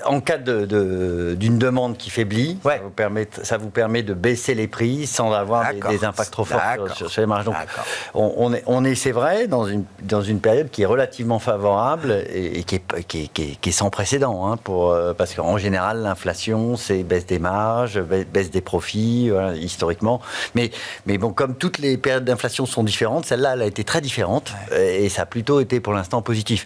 en cas d'une demande qui faiblit, ça vous permet de baisser les prix sans avoir des impacts trop forts sur les marges. Donc, on est, c'est vrai, dans une période qui est relativement favorable et qui est sans précédent. Parce qu'en général, l'inflation, c'est baisse des marges, baisse des profits, historiquement. Mais bon, comme toutes les périodes d'inflation sont différentes, celle-là, elle a été très différente et ça a plutôt été pour l'instant positif.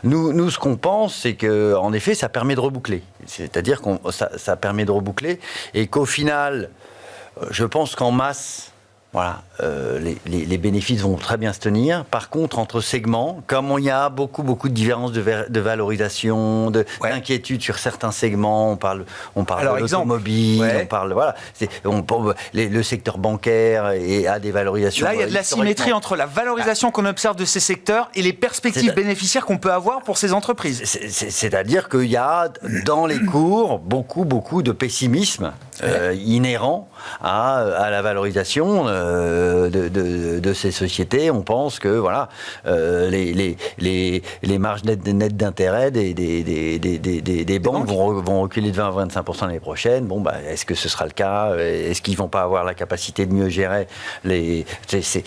Nous, ce qu'on pense, c'est qu'en effet, ça permet de reboucler. C'est-à-dire que ça permet de reboucler et qu'au final, je pense qu'en masse, les bénéfices vont très bien se tenir. Par contre, entre segments, comme il y a beaucoup de différences de valorisation, d'inquiétude sur certains segments, on parle de l'automobile, le secteur bancaire a des valorisations. Là, il y a de la symétrie entre la valorisation qu'on observe de ces secteurs et les perspectives bénéficiaires qu'on peut avoir pour ces entreprises. C'est-à-dire qu'il y a dans les cours beaucoup de pessimisme inhérent à la valorisation de ces sociétés. On pense que voilà, les marges nettes d'intérêt des banques vont reculer de 20 à 25% l'année prochaine. Bon, est-ce que ce sera le cas? Est-ce qu'ils vont pas avoir la capacité de mieux gérer c'est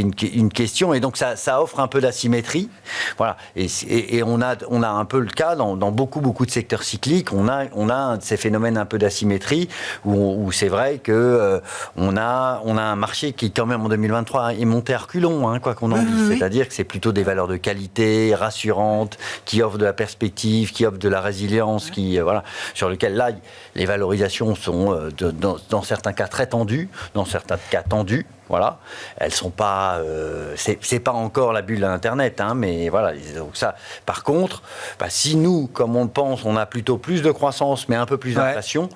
une question, et donc ça offre un peu d'asymétrie. Voilà. Et on a un peu le cas dans beaucoup de secteurs cycliques. On a un de ces phénomènes un peu d'asymétrie où c'est vrai que on a un marché qui quand même en 2023 est monté à reculons, quoi qu'on en dise. C'est-à-dire que c'est plutôt des valeurs de qualité rassurantes, qui offrent de la perspective, qui offrent de la résilience, sur lequel là les valorisations sont dans certains cas très tendues, dans certains cas tendues. Voilà, elles sont pas, c'est pas encore la bulle d'Internet, mais voilà. Donc ça, par contre, si nous, comme on le pense, on a plutôt plus de croissance, mais un peu plus d'inflation,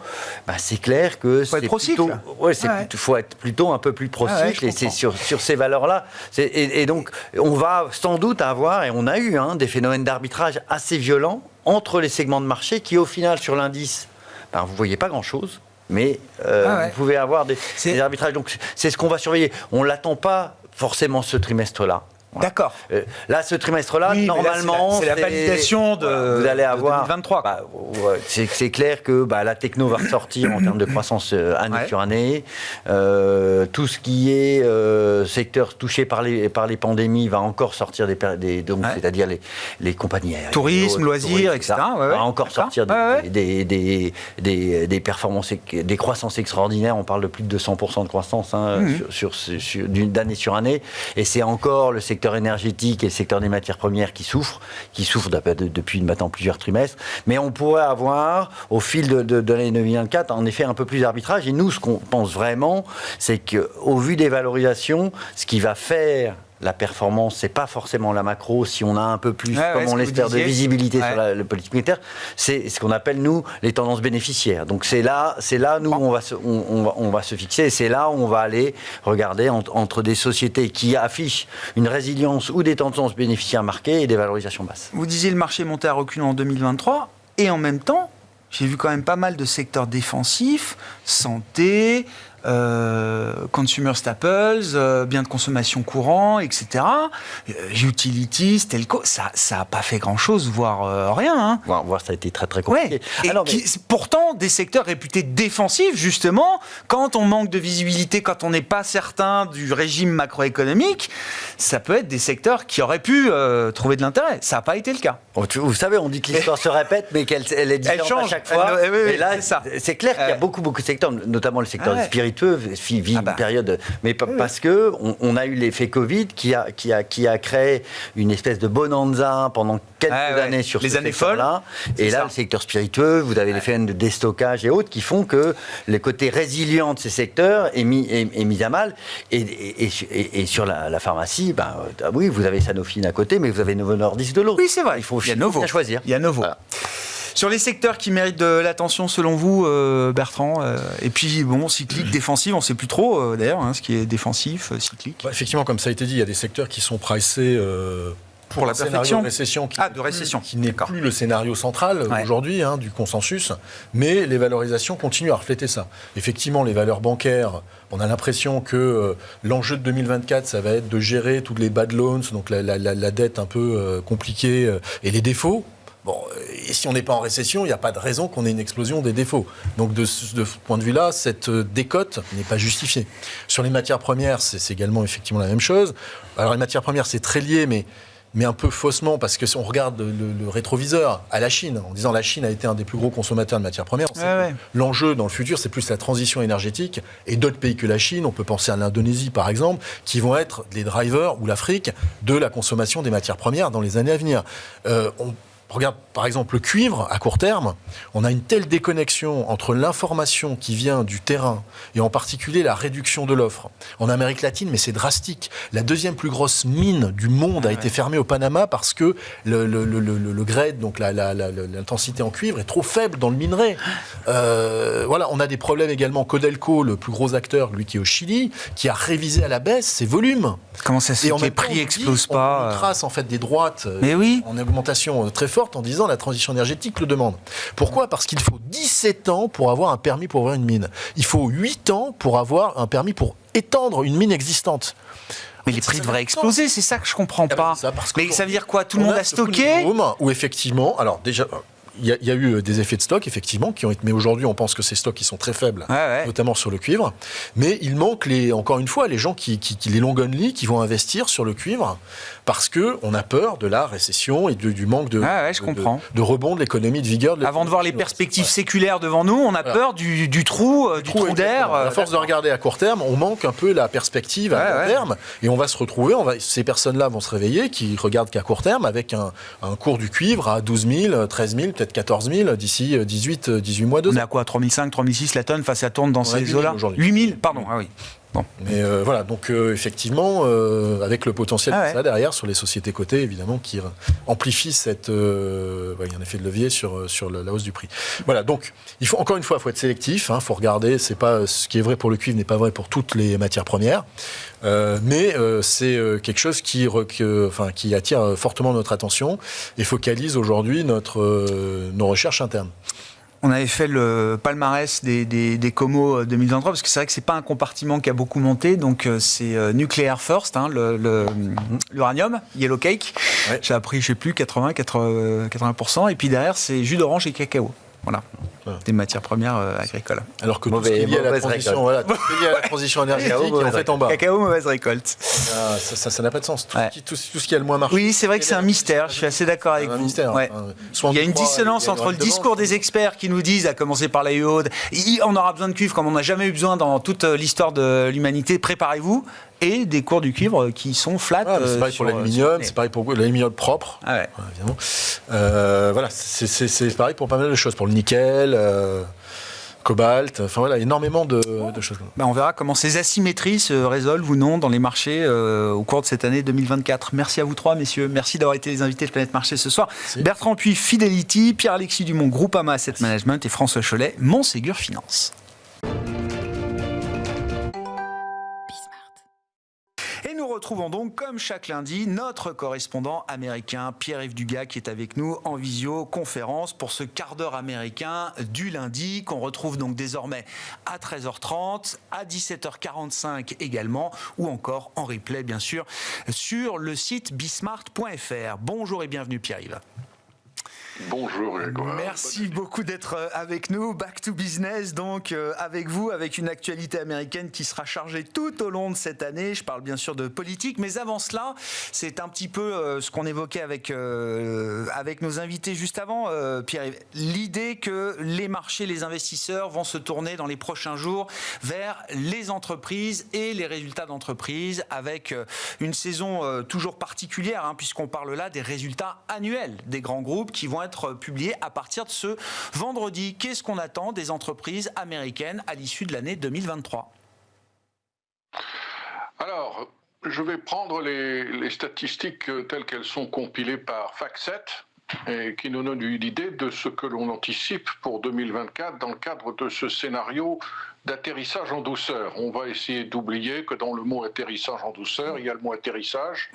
c'est clair que faut être pro-cycle. Faut être plutôt un peu plus pro-cycle, et c'est sur ces valeurs-là. Et donc, on va sans doute avoir, et on a eu des phénomènes d'arbitrage assez violents entre les segments de marché qui, au final, sur l'indice, vous voyez pas grand-chose. Mais vous pouvez avoir des arbitrages. Donc, c'est ce qu'on va surveiller. On ne l'attend pas forcément ce trimestre-là. Voilà. D'accord. Là, ce trimestre-là, normalement, c'est la validation vous allez avoir 2023. C'est clair que la techno va ressortir en termes de croissance année sur année. Tout ce qui est secteur touché par les pandémies va encore sortir c'est-à-dire les compagnies aériennes, tourisme, loisirs, etc. Va encore sortir des performances, des croissances extraordinaires. On parle de plus de 200% de croissance d'année sur année, et c'est encore le secteur énergétique et le secteur des matières premières qui souffrent depuis maintenant plusieurs trimestres. Mais on pourrait avoir, au fil de l'année 2024, en effet un peu plus d'arbitrage. Et nous, ce qu'on pense vraiment, c'est qu'au vu des valorisations, ce qui va faire la performance, c'est pas forcément la macro. Si on a un peu plus, comme on l'espère, de visibilité sur la politique monétaire, c'est ce qu'on appelle, nous, les tendances bénéficiaires. Donc c'est là nous, on va se fixer, et c'est là où on va aller regarder entre des sociétés qui affichent une résilience ou des tendances bénéficiaires marquées et des valorisations basses. Vous disiez le marché montait à reculons en 2023, et en même temps, j'ai vu quand même pas mal de secteurs défensifs, santé, consumer staples, biens de consommation courants, etc. Utilities, telco, ça n'a pas fait grand-chose, voire rien. Voire ça a été très très compliqué. Pourtant, des secteurs réputés défensifs, justement, quand on manque de visibilité, quand on n'est pas certain du régime macroéconomique, ça peut être des secteurs qui auraient pu trouver de l'intérêt. Ça n'a pas été le cas. Vous savez, on dit que l'histoire se répète, mais qu'elle est différente à chaque fois. Et là, c'est clair qu'il y a beaucoup de secteurs, notamment le secteur spiritueux, vit une période, mais parce que on a eu l'effet Covid qui a créé une espèce de bonanza pendant quelques années sur ce secteur-là. Et là, le secteur spiritueux, vous avez les phénomènes de déstockage et autres qui font que le côté résilient de ces secteurs est mis à mal. Et sur la pharmacie, oui, vous avez Sanofi d'un côté, mais vous avez Novo Nordisk de l'autre. Oui, c'est vrai. Il faut bien choisir. Il y a Novo. Voilà. Sur les secteurs qui méritent de l'attention selon vous, Bertrand, et puis cyclique, défensif, on ne sait plus trop d'ailleurs ce qui est défensif, cyclique. Effectivement, comme ça a été dit, il y a des secteurs qui sont pricés pour la perfection de récession qui n'est D'accord. plus le scénario central aujourd'hui du consensus, mais les valorisations continuent à refléter ça. Effectivement, les valeurs bancaires, on a l'impression que l'enjeu de 2024, ça va être de gérer toutes les bad loans, donc la dette un peu compliquée et les défauts. Bon, et si on n'est pas en récession, il n'y a pas de raison qu'on ait une explosion des défauts. Donc de ce point de vue-là, cette décote n'est pas justifiée. Sur les matières premières, c'est également effectivement la même chose. Alors les matières premières, c'est très lié, mais un peu faussement, parce que si on regarde le rétroviseur à la Chine, en disant la Chine a été un des plus gros consommateurs de matières premières, l'enjeu dans le futur, c'est plus la transition énergétique, et d'autres pays que la Chine, on peut penser à l'Indonésie par exemple, qui vont être les drivers, ou l'Afrique, de la consommation des matières premières dans les années à venir. Regarde par exemple le cuivre, à court terme, on a une telle déconnexion entre l'information qui vient du terrain et en particulier la réduction de l'offre. En Amérique latine, mais c'est drastique. La deuxième plus grosse mine du monde a été fermée au Panama parce que le grade, donc l'intensité en cuivre, est trop faible dans le minerai. Voilà, on a des problèmes également. Codelco, le plus gros acteur, lui qui est au Chili, qui a révisé à la baisse ses volumes. Comment ça se fait que les prix n'explosent pas On trace en fait des droites mais oui. en augmentation très forte. forte en disant la transition énergétique le demande. Pourquoi ? Parce qu'il faut 17 ans pour avoir un permis pour ouvrir une mine. Il faut 8 ans pour avoir un permis pour étendre une mine existante. Mais les prix devraient exploser, c'est ça que je comprends pas. Mais ça veut dire quoi ? Tout le monde a stocké ? Où effectivement, alors déjà, il y a eu des effets de stock, effectivement, qui ont été. Mais aujourd'hui, on pense que ces stocks, ils sont très faibles, notamment sur le cuivre. Mais il manque, encore une fois, les gens les long only, qui vont investir sur le cuivre, parce qu'on a peur de la récession et du manque de rebond de l'économie, de vigueur. Avant de voir les perspectives séculaires devant nous, on a peur du trou d'air. À force de regarder à court terme, on manque un peu la perspective à long terme. Et on va se retrouver, ces personnes-là vont se réveiller, qui regardent qu'à court terme, avec un cours du cuivre à 12 000, 13 000, peut-être 14 000 d'ici 18 mois, 2 ans. On est à quoi, 3 500, 3 600 la tonne, enfin ça tourne dans ces eaux-là. 8 000, pardon, ah oui. Bon. Mais voilà, donc effectivement, avec le potentiel que ça a derrière sur les sociétés cotées, évidemment, qui amplifie il y a un effet de levier sur la hausse du prix. Voilà, donc encore une fois, il faut être sélectif, il faut regarder, c'est pas, ce qui est vrai pour le cuivre n'est pas vrai pour toutes les matières premières, mais c'est quelque chose qui attire fortement notre attention et focalise aujourd'hui nos recherches internes. On avait fait le palmarès des Como 2023, parce que c'est vrai que c'est pas un compartiment qui a beaucoup monté, donc c'est Nuclear First, l'uranium, Yellow Cake. Ouais. J'ai appris, je sais plus, 80%, et puis derrière c'est jus d'orange et cacao. Voilà, des matières premières agricoles. Alors que tout ce qui est lié à la transition énergétique est en fait en bas. Cacao, mauvaise récolte. Ça n'a pas de sens. Tout ce qui a le moins marché. Oui, c'est vrai que c'est un mystère, je suis assez d'accord avec vous. Ouais. Il y a une dissonance entre le discours des experts qui nous disent, à commencer par la UOD, on aura besoin de cuivre comme on n'a jamais eu besoin dans toute l'histoire de l'humanité, préparez-vous, et des cours du cuivre qui sont flat. C'est pareil pour l'aluminium, c'est pareil pour l'aluminium propre. Évidemment. Voilà, c'est pareil pour pas mal de choses, pour le nickel, cobalt, enfin voilà, énormément de choses. On verra comment ces asymétries se résolvent ou non dans les marchés au cours de cette année 2024. Merci à vous trois, messieurs. Merci d'avoir été les invités de Planète Marché ce soir. Merci. Bertrand Puy, Fidelity, Pierre-Alexis Dumont, Groupama Asset Management et François Cholet, Montségur Finance. Nous retrouvons donc, comme chaque lundi, notre correspondant américain, Pierre-Yves Dugas, qui est avec nous en visioconférence pour ce quart d'heure américain du lundi, qu'on retrouve donc désormais à 13h30, à 17h45 également, ou encore en replay, bien sûr, sur le site bismart.fr. Bonjour et bienvenue, Pierre-Yves. Bonjour Grégoire. Merci beaucoup d'être avec nous. Back to business, donc avec vous, avec une actualité américaine qui sera chargée tout au long de cette année. Je parle bien sûr de politique, mais avant cela, c'est un petit peu ce qu'on évoquait avec nos invités juste avant, Pierre. L'idée que les marchés, les investisseurs vont se tourner dans les prochains jours vers les entreprises et les résultats d'entreprises, avec une saison toujours particulière, puisqu'on parle là des résultats annuels des grands groupes qui vont être publiés à partir de ce vendredi. Qu'est-ce qu'on attend des entreprises américaines à l'issue de l'année 2023 ? Alors, je vais prendre les statistiques telles qu'elles sont compilées par FactSet et qui nous donnent une idée de ce que l'on anticipe pour 2024 dans le cadre de ce scénario d'atterrissage en douceur. On va essayer d'oublier que dans le mot atterrissage en douceur, il y a le mot atterrissage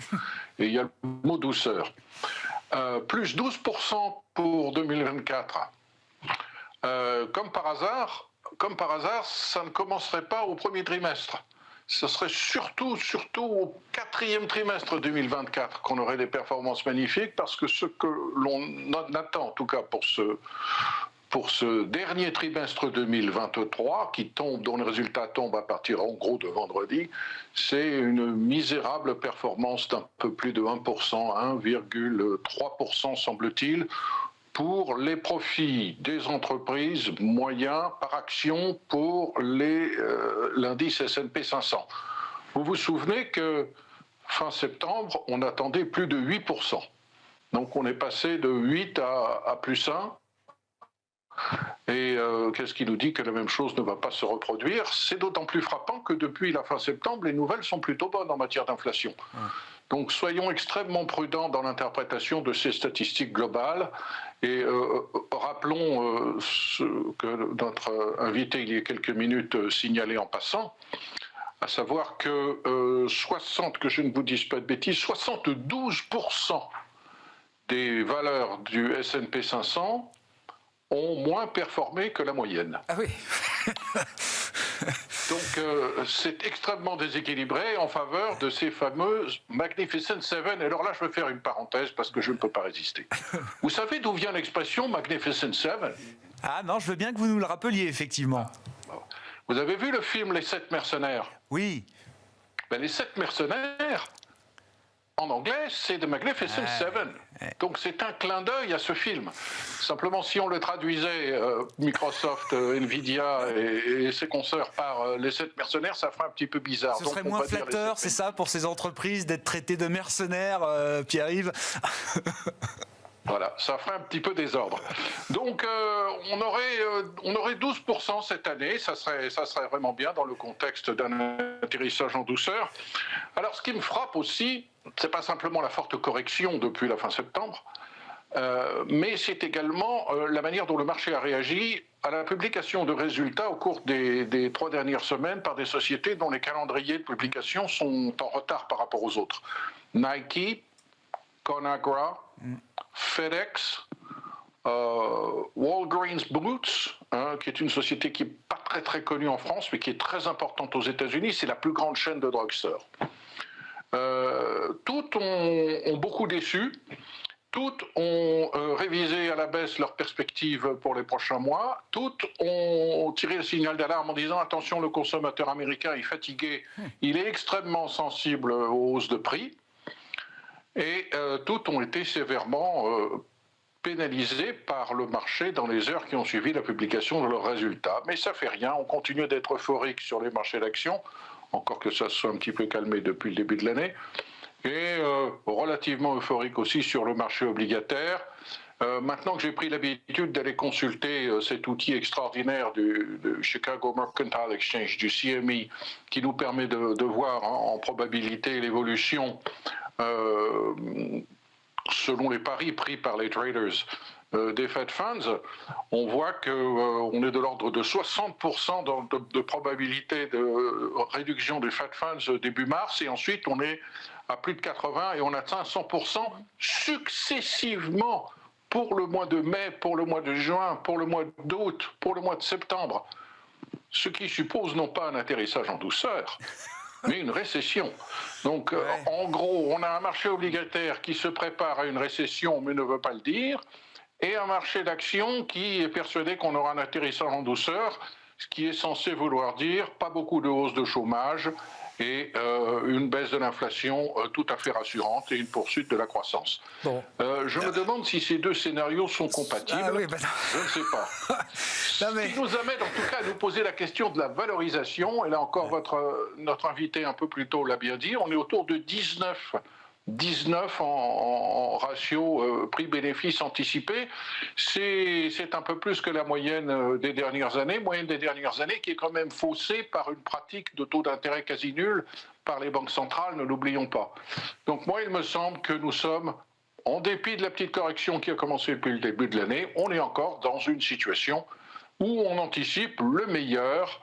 et il y a le mot douceur. Plus 12% pour 2024. Comme par hasard, ça ne commencerait pas au premier trimestre. Ce serait surtout au quatrième trimestre 2024 qu'on aurait des performances magnifiques, parce que ce que l'on attend, en tout cas pour ce dernier trimestre 2023, dont les résultats tombent à partir en gros de vendredi, c'est une misérable performance d'un peu plus de 1%, 1,3% semble-t-il, pour les profits des entreprises moyens par action pour l'indice S&P 500. Vous vous souvenez que fin septembre, on attendait plus de 8%. Donc on est passé de 8 à plus 1. Et qu'est-ce qui nous dit que la même chose ne va pas se reproduire ? C'est d'autant plus frappant que depuis la fin septembre, les nouvelles sont plutôt bonnes en matière d'inflation. Donc soyons extrêmement prudents dans l'interprétation de ces statistiques globales et rappelons ce que notre invité il y a quelques minutes signalait en passant, à savoir que que je ne vous dise pas de bêtises, 72% des valeurs du S&P 500 ont moins performé que la moyenne. Ah oui. Donc c'est extrêmement déséquilibré en faveur de ces fameuses Magnificent Seven. Et alors là, je vais faire une parenthèse parce que je ne peux pas résister. Vous savez d'où vient l'expression Magnificent Seven? Ah non, je veux bien que vous nous le rappeliez, effectivement. Vous avez vu le film Les 7 mercenaires? Oui. Ben, les 7 mercenaires, en anglais, c'est The Magnificent Seven. Donc c'est un clin d'œil à ce film. Simplement, si on le traduisait, Microsoft, Nvidia et ses consoeurs par les 7 mercenaires, ça ferait un petit peu bizarre. Ce serait moins flatteur, c'est ça, pour ces entreprises d'être traitées de mercenaires, Pierre-Yves? Voilà, ça ferait un petit peu désordre. Donc on aurait 12% cette année, ça serait vraiment bien dans le contexte d'un atterrissage en douceur. Alors ce qui me frappe aussi, c'est pas simplement la forte correction depuis la fin septembre, mais c'est également la manière dont le marché a réagi à la publication de résultats au cours des 3 dernières semaines par des sociétés dont les calendriers de publication sont en retard par rapport aux autres. Nike, Conagra, FedEx, Walgreens Boots, qui est une société qui n'est pas très connue en France, mais qui est très importante aux États-Unis. C'est la plus grande chaîne de drugstores. Toutes ont beaucoup déçu. Toutes ont révisé à la baisse leurs perspectives pour les prochains mois. Toutes ont tiré le signal d'alarme en disant « Attention, le consommateur américain est fatigué, il est extrêmement sensible aux hausses de prix ». Et toutes ont été sévèrement pénalisées par le marché dans les heures qui ont suivi la publication de leurs résultats. Mais ça fait rien, on continue d'être euphorique sur les marchés d'actions, encore que ça se soit un petit peu calmé depuis le début de l'année, et relativement euphorique aussi sur le marché obligataire. Maintenant que j'ai pris l'habitude d'aller consulter cet outil extraordinaire du Chicago Mercantile Exchange, du CME, qui nous permet de voir en probabilité l'évolution selon les paris pris par les traders des Fed Funds, on voit qu'on est de l'ordre de 60% de probabilité de réduction des Fed Funds début mars, et ensuite on est à plus de 80% et on atteint 100% successivement pour le mois de mai, pour le mois de juin, pour le mois d'août, pour le mois de septembre, ce qui suppose non pas un atterrissage en douceur, mais une récession. Donc, en gros, on a un marché obligataire qui se prépare à une récession, mais ne veut pas le dire, et un marché d'actions qui est persuadé qu'on aura un atterrissage en douceur, ce qui est censé vouloir dire pas beaucoup de hausse de chômage et une baisse de l'inflation tout à fait rassurante et une poursuite de la croissance. Bon. Je me demande si ces deux scénarios sont compatibles. Ah oui, je ne sais pas. Ce qui nous amène en tout cas à nous poser la question de la valorisation. Et là encore, notre invité un peu plus tôt l'a bien dit, on est autour de 19 en ratio prix-bénéfice anticipé. C'est un peu plus que la moyenne des dernières années, qui est quand même faussée par une pratique de taux d'intérêt quasi nul par les banques centrales, ne l'oublions pas. Donc moi, il me semble que nous sommes, en dépit de la petite correction qui a commencé depuis le début de l'année, on est encore dans une situation où on anticipe le meilleur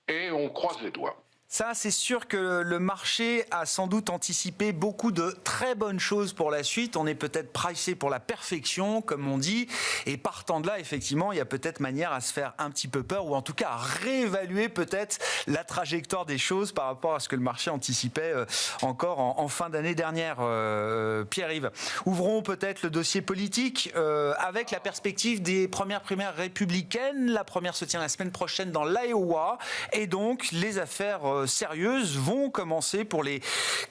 et on croise les doigts. Ça, c'est sûr que le marché a sans doute anticipé beaucoup de très bonnes choses pour la suite. On est peut-être pricé pour la perfection, comme on dit. Et partant de là, effectivement, il y a peut-être manière à se faire un petit peu peur, ou en tout cas à réévaluer peut-être la trajectoire des choses par rapport à ce que le marché anticipait encore en fin d'année dernière. Pierre-Yves, ouvrons peut-être le dossier politique avec la perspective des premières primaires républicaines. La première se tient la semaine prochaine dans l'Iowa. Et donc, les affaires sérieuses vont commencer pour les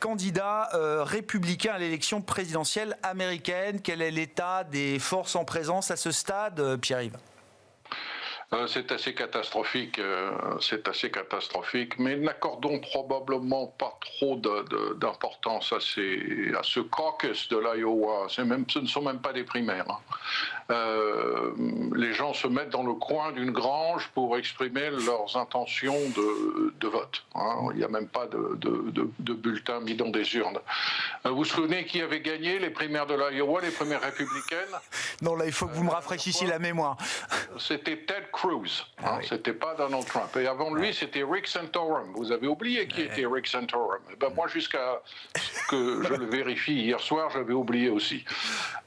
candidats républicains à l'élection présidentielle américaine. Quel est l'état des forces en présence à ce stade, Pierre-Yves ? C'est assez catastrophique, mais n'accordons probablement pas trop d'importance à ce caucus de l'Iowa. Ce ne sont même pas des primaires. Les gens se mettent dans le coin d'une grange pour exprimer leurs intentions de vote. Il n'y a même pas de bulletin mis dans des urnes. Vous vous souvenez qui avait gagné les primaires de l'Iowa, les primaires républicaines ? Non, là, il faut que vous me rafraîchissiez la mémoire. C'était Ted Cruz. Cruz. Ah oui. C'était pas Donald Trump. Et avant lui, c'était Rick Santorum. Vous avez oublié qui était Rick Santorum. Moi, jusqu'à ce que je le vérifie hier soir, j'avais oublié aussi.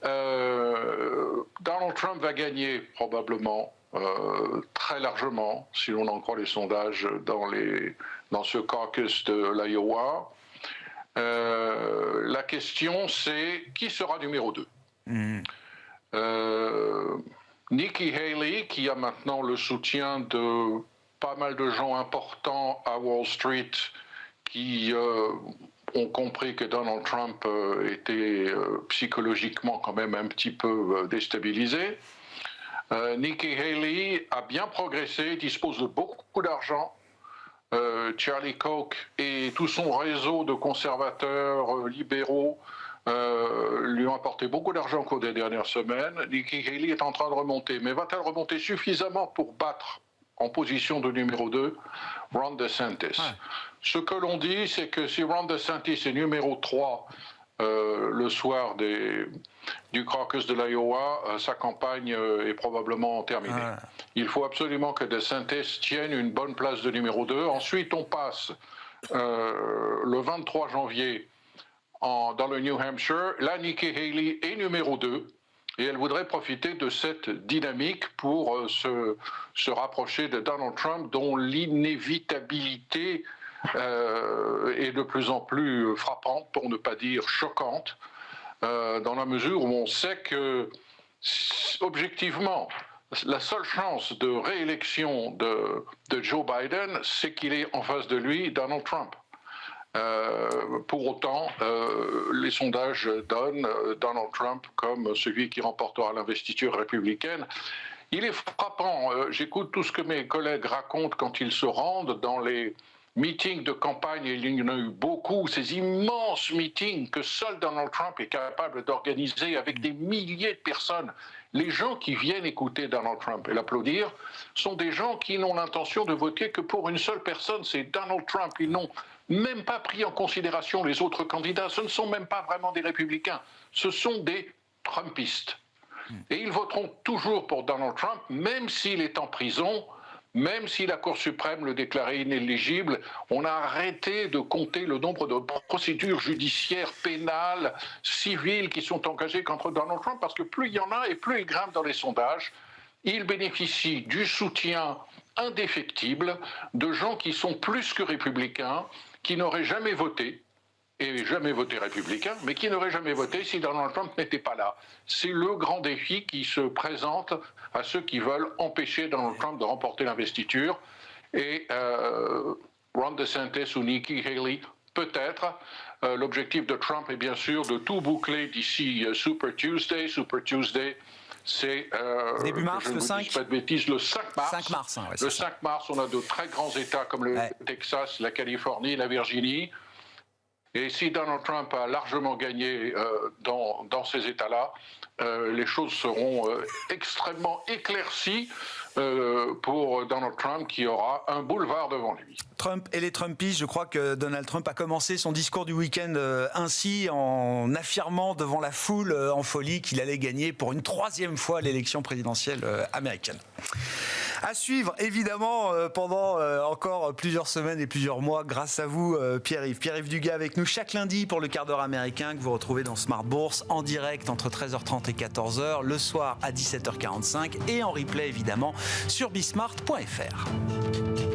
Donald Trump va gagner probablement très largement, si l'on en croit les sondages, dans ce caucus de l'Iowa. La question, c'est qui sera numéro 2 ? Nikki Haley, qui a maintenant le soutien de pas mal de gens importants à Wall Street, qui ont compris que Donald Trump était psychologiquement quand même un petit peu déstabilisé. Nikki Haley a bien progressé, dispose de beaucoup d'argent. Charlie Koch et tout son réseau de conservateurs libéraux lui ont apporté beaucoup d'argent au cours des dernières semaines. Nikki Haley est en train de remonter, mais va-t-elle remonter suffisamment pour battre en position de numéro 2 Ron DeSantis? Ce que l'on dit, c'est que si Ron DeSantis est numéro 3 le soir du caucus de l'Iowa, sa campagne est probablement terminée. Il faut absolument que DeSantis tienne une bonne place de numéro 2. Ensuite, on passe le 23 janvier dans le New Hampshire. Là, Nikki Haley est numéro 2 et elle voudrait profiter de cette dynamique pour se rapprocher de Donald Trump, dont l'inévitabilité est de plus en plus frappante, pour ne pas dire choquante, dans la mesure où on sait que, objectivement, la seule chance de réélection de Joe Biden, c'est qu'il est en face de lui Donald Trump. Pour autant, les sondages donnent Donald Trump comme celui qui remportera l'investiture républicaine. Il est frappant, j'écoute tout ce que mes collègues racontent quand ils se rendent dans les meetings de campagne, et il y en a eu beaucoup, ces immenses meetings que seul Donald Trump est capable d'organiser avec des milliers de personnes. Les gens qui viennent écouter Donald Trump et l'applaudir sont des gens qui n'ont l'intention de voter que pour une seule personne, c'est Donald Trump. Ils n'ont même pas pris en considération les autres candidats. Ce ne sont même pas vraiment des républicains, ce sont des Trumpistes. Et ils voteront toujours pour Donald Trump, même s'il est en prison, même si la Cour suprême le déclarait inéligible. On a arrêté de compter le nombre de procédures judiciaires, pénales, civiles qui sont engagées contre Donald Trump, parce que plus il y en a et plus il grimpe dans les sondages. Il bénéficie du soutien indéfectible de gens qui sont plus que républicains, qui n'auraient jamais voté, et jamais voté républicain, mais qui n'aurait jamais voté si Donald Trump n'était pas là. C'est le grand défi qui se présente à ceux qui veulent empêcher Donald Trump de remporter l'investiture. Et Ron DeSantis ou Nikki Haley, peut-être. L'objectif de Trump est bien sûr de tout boucler d'ici Super Tuesday. Super Tuesday, c'est début mars, le 5 pas de bêtises, le 5 mars. 5 mars, ouais, le 5 mars, on a de très grands États comme le Texas, la Californie, la Virginie. Et si Donald Trump a largement gagné dans ces États-là, les choses seront extrêmement éclaircies pour Donald Trump, qui aura un boulevard devant lui. Trump et les Trumpistes, je crois que Donald Trump a commencé son discours du week-end ainsi, en affirmant devant la foule en folie qu'il allait gagner pour une 3e fois l'élection présidentielle américaine. À suivre, évidemment, pendant encore plusieurs semaines et plusieurs mois, grâce à vous, Pierre-Yves. Pierre-Yves Dugas avec nous chaque lundi pour le quart d'heure américain que vous retrouvez dans Smart Bourse en direct entre 13h30 et 14h, le soir à 17h45 et en replay, évidemment, sur bismart.fr.